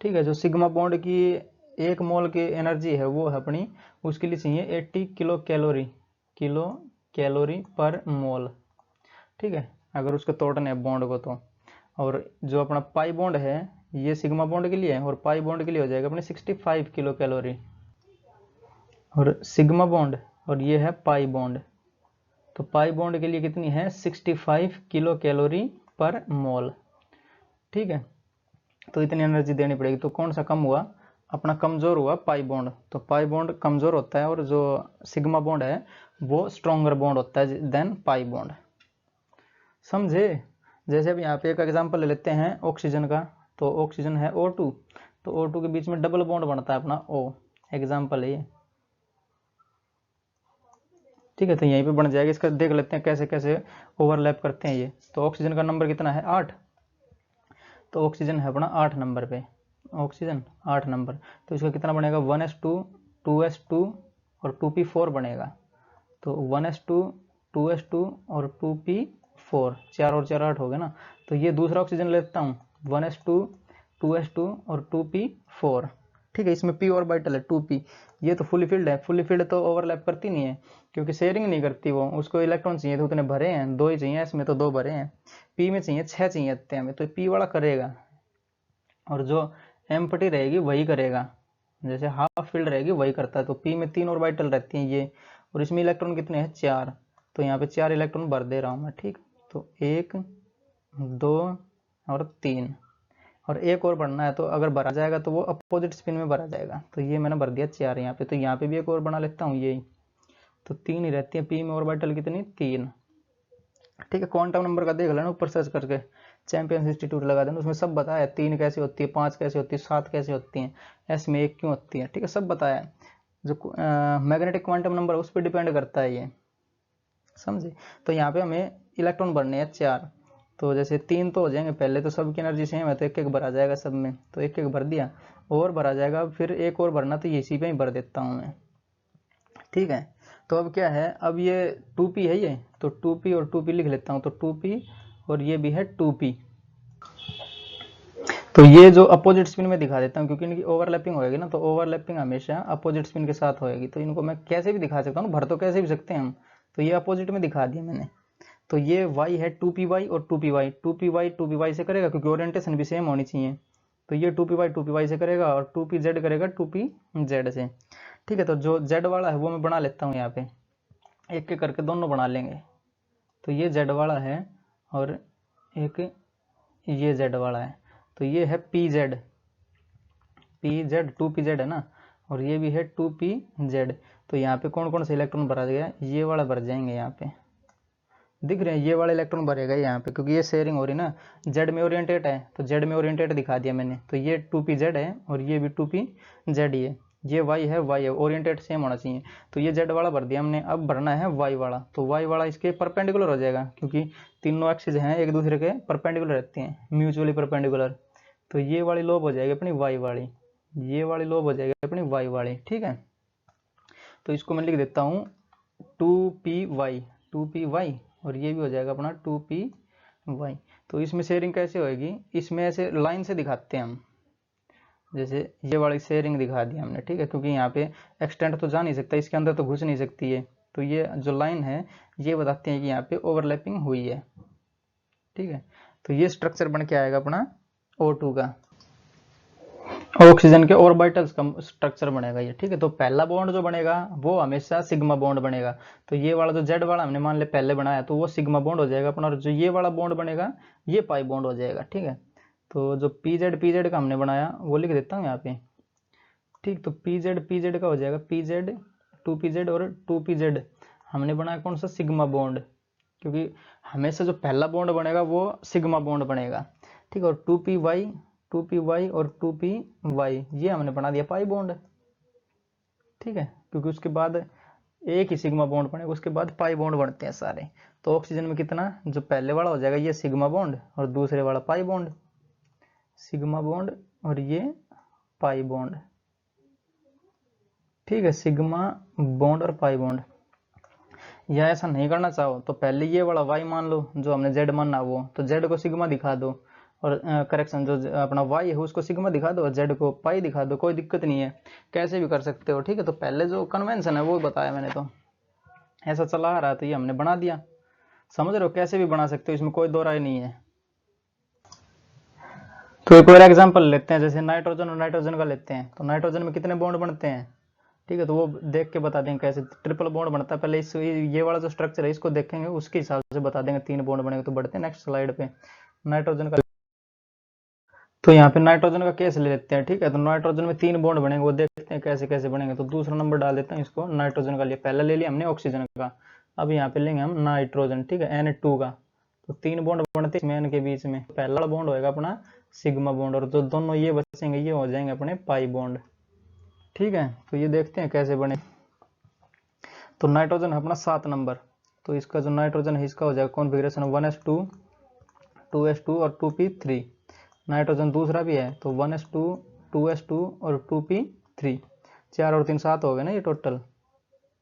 ठीक है, जो सिग्मा बॉन्ड की 1 मोल की एनर्जी है वो है अपनी, उसके लिए चाहिए 80 किलो कैलोरी पर मोल। ठीक है, अगर उसको तोड़ने है बॉन्ड को तो। और जो अपना पाई बॉन्ड है ये सिग्मा बॉन्ड के लिए है, और पाई बॉन्ड के लिए हो जाएगा अपने 65 किलो कैलोरी। और सिग्मा बॉन्ड और ये है पाई बॉन्ड, तो पाई बॉन्ड के लिए कितनी है? 65 किलो कैलोरी पर मोल। ठीक है, तो इतनी एनर्जी देनी पड़ेगी। तो कौन सा कम हुआ? अपना कमजोर हुआ पाई बॉन्ड। तो पाई बॉन्ड कमजोर होता है और जो सिग्मा बॉन्ड है वो स्ट्रॉन्गर बॉन्ड होता है देन पाई बॉन्ड। समझे? जैसे अब यहाँ पे एक एग्जांपल ले लेते हैं ऑक्सीजन का। तो ऑक्सीजन है O2, तो O2 के बीच में डबल बॉन्ड बनता है अपना O, एग्जांपल है ये। ठीक है, तो यहीं पे बन जाएगा। इसका देख लेते हैं कैसे कैसे ओवरलैप करते हैं ये। तो ऑक्सीजन का नंबर कितना है? 8, तो ऑक्सीजन है अपना 8 नंबर पे, ऑक्सीजन 8 नंबर। तो इसका कितना बनेगा? 1s2 2s2 और 2p4 बनेगा। तो 1s2 2s2 और 2p4, 4 और 4 8 हो गया ना। तो ये दूसरा ऑक्सीजन लेता हूँ, 1s2 2s2 और 2p4। ठीक है। इसमें पी ऑर्बिटल है 2p, ये तो फुली फिल्ड है। फुली फिल्ड तो ओवरलैप करती नहीं है क्योंकि शेयरिंग नहीं करती वो, उसको इलेक्ट्रॉन चाहिए तो उतने भरे हैं, 2 ही चाहिए, इसमें तो 2 भरे हैं। पी में चाहिए 6 चाहिए इतने हमें, तो पी वाला करेगा, और जो एम्प्टी रहेगी वही करेगा, जैसे हाफ फील्ड रहेगी वही करता है। तो पी में 3 ऑर्बिटल रहती हैं ये, और इसमें इलेक्ट्रॉन कितने हैं 4, तो यहाँ पे 4 इलेक्ट्रॉन भर दे रहा हूँ मैं, ठीक। तो 1 2 और 3, और एक और भरना है, तो अगर भरा जाएगा तो वो अपोजिट स्पिन में भरा जाएगा, तो ये मैंने भर दिया 4 यहाँ पे। तो यहाँ पे भी एक और बना लेता हूँ यही, तो 3 ही रहती है पी में ऑर्बिटल कितनी 3, ठीक है। क्वांटम नंबर का देख लेना ऊपर सर्च करके, चैंपियंस इंस्टीट्यूट लगा देना, उसमें सब बताया है, 3 कैसे होती है, 5 कैसे होती है, 7 कैसे होती है, एस में 1 क्यों होती है, ठीक है, सब बताया है। जो मैग्नेटिक क्वांटम नंबर उस पर डिपेंड करता है ये, समझे। तो यहाँ पे हमें इलेक्ट्रॉन भरने हैं 4, तो जैसे 3 तो हो जाएंगे पहले, तो सबकी एनर्जी सेम है तो एक एक भरा जाएगा सब में, तो एक एक भर दिया, और भरा जाएगा, फिर एक और भरना, तो इसी पे ही भर देता हूँ मैं, ठीक है। तो अब क्या है, अब ये 2p है ये, तो 2p और 2p लिख लेता हूँ, तो 2p और ये भी है 2p। तो ये जो अपोजिट स्पिन में दिखा देता हूँ क्योंकि इनकी ओवरलैपिंग होएगी ना, तो ओवरलैपिंग हमेशा अपोजिट स्पिन के साथ होएगी, तो इनको मैं कैसे भी दिखा सकता हूँ, भर तो कैसे भी सकते हैं हम, तो ये अपोजिट में दिखा दिया मैंने। तो ये y है 2py और 2py, 2py से करेगा क्योंकि ओरिएंटेशन भी सेम होनी चाहिए, तो ये 2py से करेगा, और 2pz करेगा 2pz से, ठीक है। तो जो z वाला है वो मैं बना लेता हूँ यहाँ पे, एक एक करके दोनों बना लेंगे। तो ये z वाला है, और एक ये z वाला है, तो ये है pz, 2pz है ना, और ये भी है 2pz। तो यहाँ पे कौन कौन से इलेक्ट्रॉन भरा गया, ये वाला भर जाएंगे, यहाँ पे दिख रहे हैं, ये वाला इलेक्ट्रॉन भरेगा यहाँ पे, क्योंकि ये शेयरिंग हो रही ना, जेड में ओरिएंटेड है, तो जेड में ओरिएंटेड दिखा दिया मैंने, तो ये 2pz है, और ये भी 2pz ही है, ये y है ओरिएंटेड सेम होना चाहिए, तो ये z वाला भर दिया हमने। अब भरना है y वाला, तो y वाला इसके परपेंडिकुलर हो जाएगा, क्योंकि तीनों एक्सिस हैं एक दूसरे के परपेंडिकुलर रहते हैं, म्यूचुअली परपेंडिकुलर, तो ये वाली लोब हो जाएगी अपनी y वाली, ये वाली लोब हो जाएगी अपनी y वाली, ठीक है। तो इसको मैं लिख देता हूँ 2py, और ये भी हो जाएगा अपना 2py। तो इसमें शेयरिंग कैसे होएगी, इसमें ऐसे लाइन से दिखाते हैं हम, जैसे ये वाली शेयरिंग दिखा दी हमने, ठीक है, क्योंकि यहाँ पे एक्सटेंड तो जा नहीं सकता, इसके अंदर तो घुस नहीं सकती है, तो ये जो लाइन है ये बताते हैं कि यहाँ पे ओवरलैपिंग हुई है, ठीक है। तो ये स्ट्रक्चर बन के आएगा अपना O2 का, ऑक्सीजन के ऑर्बिटल्स का स्ट्रक्चर बनेगा ये, ठीक है। तो पहला बॉन्ड जो बनेगा वो हमेशा सिग्मा बॉन्ड बनेगा, तो ये वाला जो जेड वाला हमने मान लिया पहले बनाया, तो वो सिग्मा बॉन्ड हो जाएगा अपना, और जो ये वाला बॉन्ड बनेगा ये पाई बॉन्ड हो जाएगा, ठीक है। तो जो पीजेड का हमने बनाया वो लिख देता हूँ यहाँ पे, ठीक। तो पीजेड का हो जाएगा पीजेड 2pz और 2pz, हमने बनाया कौन सा सिग्मा बॉन्ड, क्योंकि हमेशा जो पहला बॉन्ड बनेगा वो सिग्मा बॉन्ड बनेगा, ठीक है। और 2py और 2py ये हमने बना दिया पाई बॉन्ड, ठीक है, क्योंकि उसके बाद एक ही सिग्मा बॉन्ड बनेगा, उसके बाद पाई बॉन्ड बनते हैं सारे। तो ऑक्सीजन में कितना, जो पहले वाला हो जाएगा ये सिग्मा बॉन्ड, और दूसरे वाला पाई बॉन्ड, सिग्मा बॉन्ड और ये पाई बॉन्ड, ठीक है, सिग्मा बॉन्ड और पाई बॉन्ड। या ऐसा नहीं करना चाहो तो पहले ये वाला y मान लो, जो हमने z मानना वो, तो z को सिग्मा दिखा दो, और करेक्शन जो अपना y है उसको सिग्मा दिखा दो, और z को पाई दिखा दो, कोई दिक्कत नहीं है, कैसे भी कर सकते हो, ठीक है। तो पहले जो कन्वेंशन है वो बताया मैंने, तो ऐसा चला आ रहा है तो ये हमने बना दिया, समझ रहे हो, कैसे भी बना सकते हो, इसमें कोई दो राय नहीं है। तो एक और एग्जाम्पल लेते हैं, जैसे नाइट्रोजन और नाइट्रोजन का लेते हैं, तो नाइट्रोजन में कितने बॉन्ड बनते हैं, ठीक है, तो वो देख के बता देंगे कैसे ट्रिपल बॉन्ड बनता है, पहले इस ये वाला जो स्ट्रक्चर है इसको देखेंगे, उसके हिसाब से बता देंगे, 3 बॉन्ड बनेंगे तो बढ़ते हैं। नेक्स्ट स्लाइड पे नाइट्रोजन का, तो यहाँ पे नाइट्रोजन का केस ले लेते हैं, ठीक है। तो नाइट्रोजन में 3 बॉन्ड बनेंगे, वो देखते हैं कैसे कैसे बनेंगे। तो दूसरा नंबर डाल देते हैं इसको नाइट्रोजन का, लिए पहले ले लिया हमने ऑक्सीजन का, अब यहाँ पे लेंगे हम नाइट्रोजन, ठीक है, Na2 का। तो 3 बॉन्ड बनते हैं इसमें के बीच में, पहला बॉन्ड होएगा अपना सिग्मा बॉन्ड, और जो दोनों ये बचेंगे ये हो जाएंगे अपने पाई बॉन्ड, ठीक है। तो ये देखते हैं कैसे बने। तो नाइट्रोजन है अपना 7 नंबर, तो इसका जो नाइट्रोजन है इसका हो जाएगा कॉन्फ़िगरेशन 1s2 2s2 और 2p3। नाइट्रोजन दूसरा भी है तो 1s2 2s2 और 2p3, 4 और 3 7 हो गए ना ये टोटल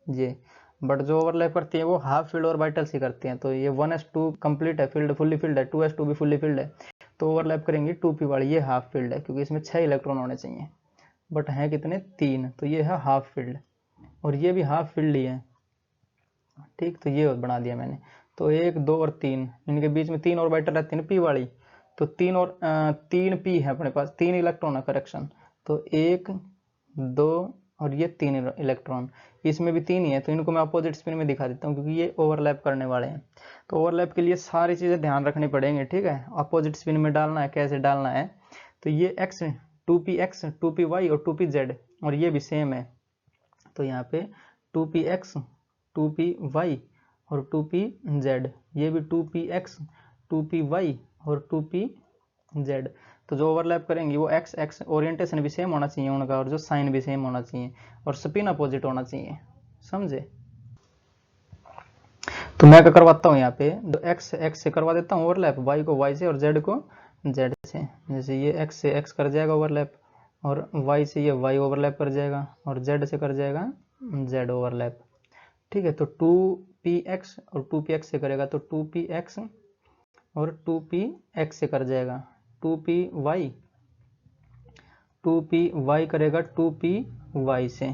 ये, बट जो ओवरलैप करती है वो हाफ फील्ड ऑर्बिटल्स ही करती हैं। तो ये 1s2 कंप्लीट है, फील्ड फुल्ली फील्ड है, 2s2 भी फुल्ली फील्ड है, तो ओवरलैप करेंगी 2p वाली, ये हाफ फील्ड है क्योंकि इसमें 6 इलेक्ट्रॉन होने चाहिए, बट हैं कितने, 3, तो ये है हाफ फील्ड, और ये भी हाफ फील्ड ही है, ठीक। तो ये बना दिया मैंने। तो 1 2 और 3, इनके बीच में 3 ऑर्बिटल रहती है ना पी वाली, तो 3 पी है अपने पास, 3 इलेक्ट्रॉन है, करेक्शन। तो 1 2 और ये 3 इलेक्ट्रॉन, इसमें भी 3 ही है, तो इनको मैं अपोजिट स्पिन में दिखा देता हूँ क्योंकि ये ओवरलैप करने वाले हैं। तो ओवरलैप के लिए सारी चीज़ें ध्यान रखनी पड़ेंगी, ठीक है। अपोजिट स्पिन में डालना है, कैसे डालना है, तो ये x 2px 2py और 2pz, और ये भी सेम है। तो यहाँ पे 2px 2py और 2pz, ये भी 2px 2py और 2pz। तो जो ओवरलैप करेंगे वो x x ओरिएंटेशन भी सेम होना चाहिए उनका, और जो साइन भी सेम होना चाहिए, और स्पिन अपोजिट होना चाहिए, समझे। तो मैं क्या करवाता हूँ यहाँ पे, x x से करवा देता हूँ ओवरलैप, y को y से और z को z से। जैसे ये x से x कर जाएगा ओवरलैप, और y से ये y ओवरलैप कर जाएगा, और z से कर जाएगा z ओवरलैप, ठीक है। तो 2px और 2px से करेगा तो 2px और 2px से कर जाएगा, 2py करेगा 2py से,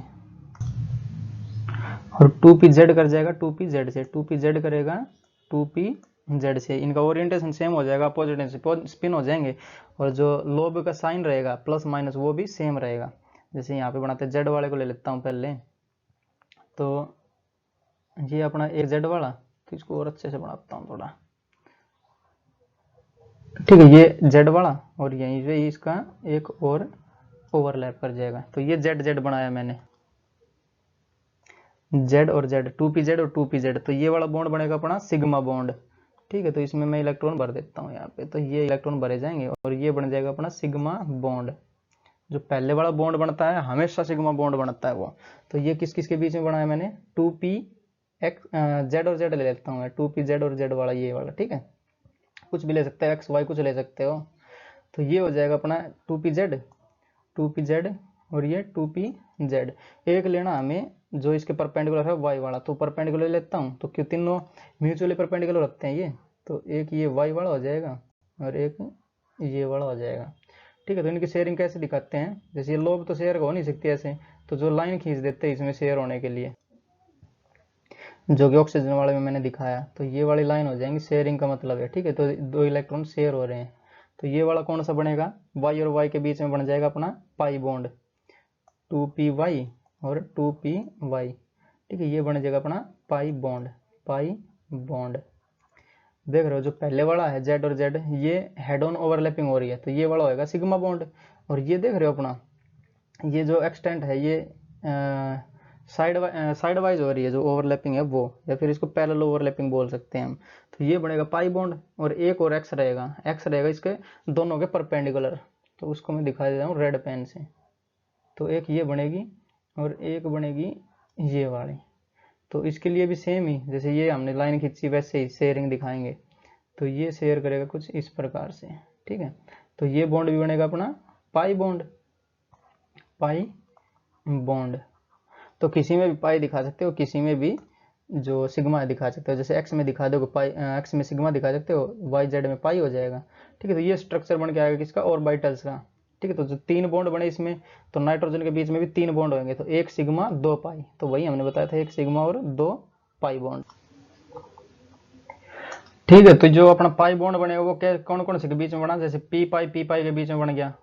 और 2pz कर जाएगा 2pz से, 2pz करेगा 2pz से। इनका ओरिएंटेशन सेम हो जाएगा, अपोजिट स्पिन हो जाएंगे, और जो लोब का साइन रहेगा प्लस माइनस वो भी सेम रहेगा। जैसे यहाँ पे बनाते हैं, जेड वाले को ले लेता हूँ पहले, तो ये अपना एक जेड वाला, तो इसको और अच्छे से बनाता हूँ थोड़ा, ठीक है। ये जेड वाला, और यहीं पे इसका एक और ओवरलैप कर जाएगा, तो ये जेड जेड बनाया मैंने, जेड और जेड, 2pz और 2pz। तो ये वाला बॉन्ड बनेगा अपना सिग्मा बॉन्ड, ठीक है। तो इसमें मैं इलेक्ट्रॉन भर देता हूँ यहाँ पे, तो ये इलेक्ट्रॉन भरे जाएंगे, और ये बन जाएगा अपना सिग्मा बॉन्ड। जो पहले वाला बॉन्ड बनता है हमेशा सिग्मा बॉन्ड बनता है वो। तो ये किस किस के बीच में बनाया मैंने, 2p जेड और जेड ले लेता हूँ मैं, 2pz और जेड वाला, ये वाला, ठीक है। कुछ भी ले सकते हो, एक्स वाई कुछ ले सकते हो। तो ये हो जाएगा अपना 2pz और ये 2pz। एक लेना हमें जो इसके परपेंडिकुलर है वाई वाला, तो परपेंडिकुलर लेता हूँ, तो क्यों तीनों म्यूचुअली परपेंडिकुलर रखते हैं ये, तो एक ये वाई वाला हो जाएगा और एक ये वाला हो जाएगा, ठीक है। तो इनकी शेयरिंग कैसे दिखाते हैं, जैसे ये लोब तो शेयर हो नहीं सकती ऐसे, तो जो लाइन खींच देते हैं इसमें शेयर होने के लिए, जो कि ऑक्सीजन वाले में मैंने दिखाया, तो ये वाली लाइन हो जाएंगी, शेयरिंग का मतलब है, ठीक है। तो 2 इलेक्ट्रॉन शेयर हो रहे हैं, तो ये वाला कौन सा बनेगा, वाई और वाई के बीच में बन जाएगा अपना पाई बॉन्ड, 2py और 2py, ठीक है। ये बन जाएगा अपना पाई बॉन्ड, पाई बॉन्ड। देख रहे हो जो पहले वाला है जेड और जेड, ये हेड ऑन ओवरलैपिंग हो रही है, तो ये वाला होगा सिग्मा बॉन्ड। और ये देख रहे हो अपना, ये जो एक्सटेंट है ये साइड वाइज हो रही है, जो ओवरलैपिंग है वो, या फिर इसको पैरेलल ओवरलैपिंग बोल सकते हैं हम। तो ये बनेगा पाई बॉन्ड, और एक और एक्स रहेगा इसके दोनों के परपेंडिकुलर, तो उसको मैं दिखा देता हूँ रेड पेन से। तो एक ये बनेगी और एक बनेगी ये वाली, तो इसके लिए भी सेम ही, जैसे ये हमने लाइन खींची वैसे ही शेयरिंग दिखाएंगे। तो ये शेयर करेगा कुछ इस प्रकार से, ठीक है। तो ये बॉन्ड भी बनेगा अपना पाई बॉन्ड, पाई बॉन्ड। तो किसी में भी पाई दिखा सकते हो, किसी में भी जो सिग्मा दिखा सकते हो, जैसे एक्स में दिखा दोगे पाई, एक्स में सिग्मा दिखा सकते हो, वाई जेड में पाई हो जाएगा, ठीक है। तो ये स्ट्रक्चर बन के आएगा किसका, ऑर्बिटल्स का, ठीक है। तो जो 3 बॉन्ड बने इसमें, तो नाइट्रोजन के बीच में भी 3 बॉन्ड होंगे, तो 1 सिग्मा 2 पाई, तो वही हमने बताया था 1 सिग्मा और 2 पाई बॉन्ड, ठीक है। तो जो अपना पाई बॉन्ड बनेगा वो क्या, कौन कौन से के बीच में बना, जैसे पी पाई के बीच में बन गया,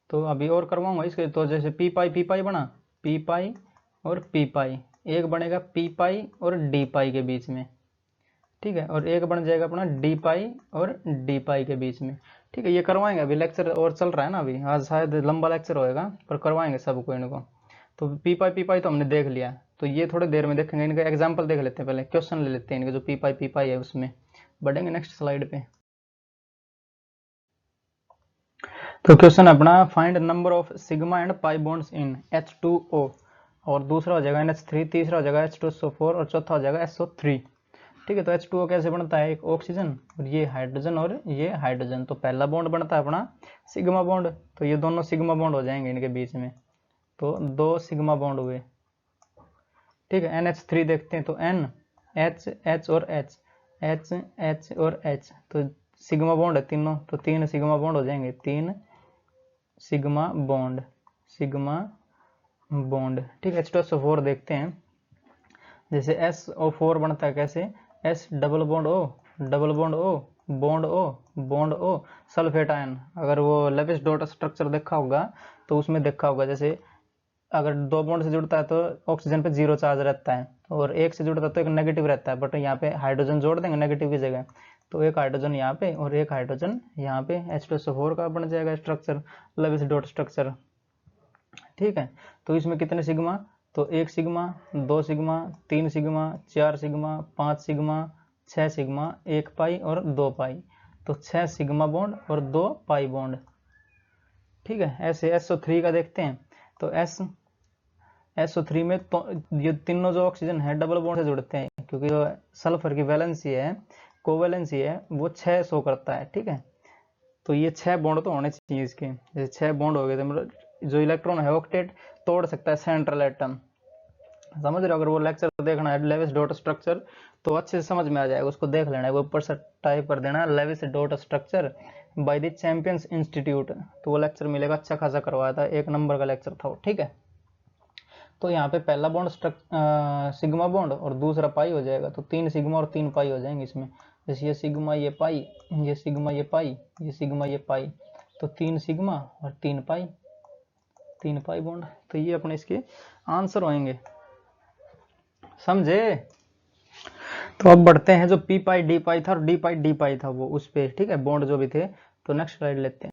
तो अभी और करवाऊंगा इसके। तो जैसे पी पाई बना, पी पाई और पी पाई, एक बनेगा पी पाई और डी पाई के बीच में, ठीक है। और एक बन जाएगा अपना डी पाई और डी पाई के बीच में, ठीक है। ये करवाएंगे, अभी लेक्चर और चल रहा है ना, अभी आज शायद लंबा लेक्चर होएगा, पर करवाएंगे सबको इनको। तो पी पाई तो हमने देख लिया, तो ये थोड़ी देर में देखेंगे, इनका एग्जाम्पल देख लेते हैं, पहले क्वेश्चन ले लेते हैं इनके, जो पी पाई है उसमें बढ़ेंगे नेक्स्ट स्लाइड पे। तो क्वेश्चन अपना, find number of sigma and pi bonds in H2O, और दूसरा हो जाएगा NH3, तीसरा हो जाएगा H2SO4, और चौथा हो जाएगा SO3, ठीक है। तो H2O कैसे बनता है, एक ऑक्सीजन और ये हाइड्रोजन और ये हाइड्रोजन, तो पहला बॉन्ड बनता है अपना सिग्मा बॉन्ड, तो ये दोनों सिग्मा बॉन्ड हो जाएंगे इनके बीच में, तो 2 सिग्मा बॉन्ड हुए, ठीक है। NH3 देखते हैं, तो N H H और H, H H और H, तो सिग्मा बॉन्ड है तीनों, तो 3 सिग्मा बॉन्ड हो जाएंगे, 3 सिग्मा बॉन्ड, सिग्मा बॉन्ड। ठीक है, H2SO4 देखते हैं। जैसे SO4 बनता है कैसे, S double bond O double bond O bond O bond O sulphate ion. अगर वो लेविस डॉट स्ट्रक्चर देखा होगा तो उसमें देखा होगा, जैसे अगर दो बॉन्ड से जुड़ता है तो ऑक्सीजन पे 0 चार्ज रहता है, और एक से जुड़ता है तो एक नेगेटिव रहता है, बट यहाँ पे हाइड्रोजन जोड़ देंगे नेगेटिव की जगह, तो एक हाइड्रोजन यहाँ पे और एक हाइड्रोजन यहाँ पे, H2SO4 का बन जाएगा स्ट्रक्चर, लेविस डॉट स्ट्रक्चर। ठीक है, तो इसमें कितने सिग्मा, तो 1 sigma, 2 sigma, 3 sigma, 4 sigma, 5 sigma, 6 sigma, 1 पाई और 2 पाई, तो 6 सिग्मा बॉन्ड और 2 पाई बॉन्ड। ठीक है, ऐसे SO3 का देखते हैं। तो SO3 में तो ये तीनों जो ऑक्सीजन है डबल बॉन्ड से जुड़ते हैं, क्योंकि जो सल्फर की वैलेंसी है, कोवैलेंसी है, वो 6 शो करता है। ठीक है, तो ये 6 बॉन्ड तो होने चाहिए इसके। जैसे 6 बॉन्ड हो गए तो मतलब जो इलेक्ट्रॉन है ऑक्टेट तोड़ सकता है सेंट्रल एटम। समझ रहे हो, अगर वो लेक्चर देखना है लेविस डॉट स्ट्रक्चर तो अच्छे से समझ में आ जाएगा, उसको देख लेना है, वो ऊपर से टाइप कर देना Lewis dot structure by the Champions Institute, तो वो लेक्चर मिलेगा, अच्छा खासा करवाया था, 1 नंबर का लेक्चर था वो। ठीक है, तो यहाँ पे पहला बॉन्ड सिग्मा बॉन्ड और दूसरा पाई हो जाएगा, तो 3 सिग्मा और 3 पाई हो जाएंगे इसमें। जैसे ये सिग्मा ये पाई, ये सिग्मा ये पाई, ये सिग्मा ये पाई, तो 3 सिग्मा और 3 पाई, 3 पाई बॉन्ड। तो ये अपने इसके आंसर होंगे, समझे। तो अब बढ़ते हैं जो पी पाई डी पाई था और डी पाई डी पाई था वो उस पे। ठीक है, बॉन्ड जो भी थे, तो नेक्स्ट स्लाइड लेते हैं।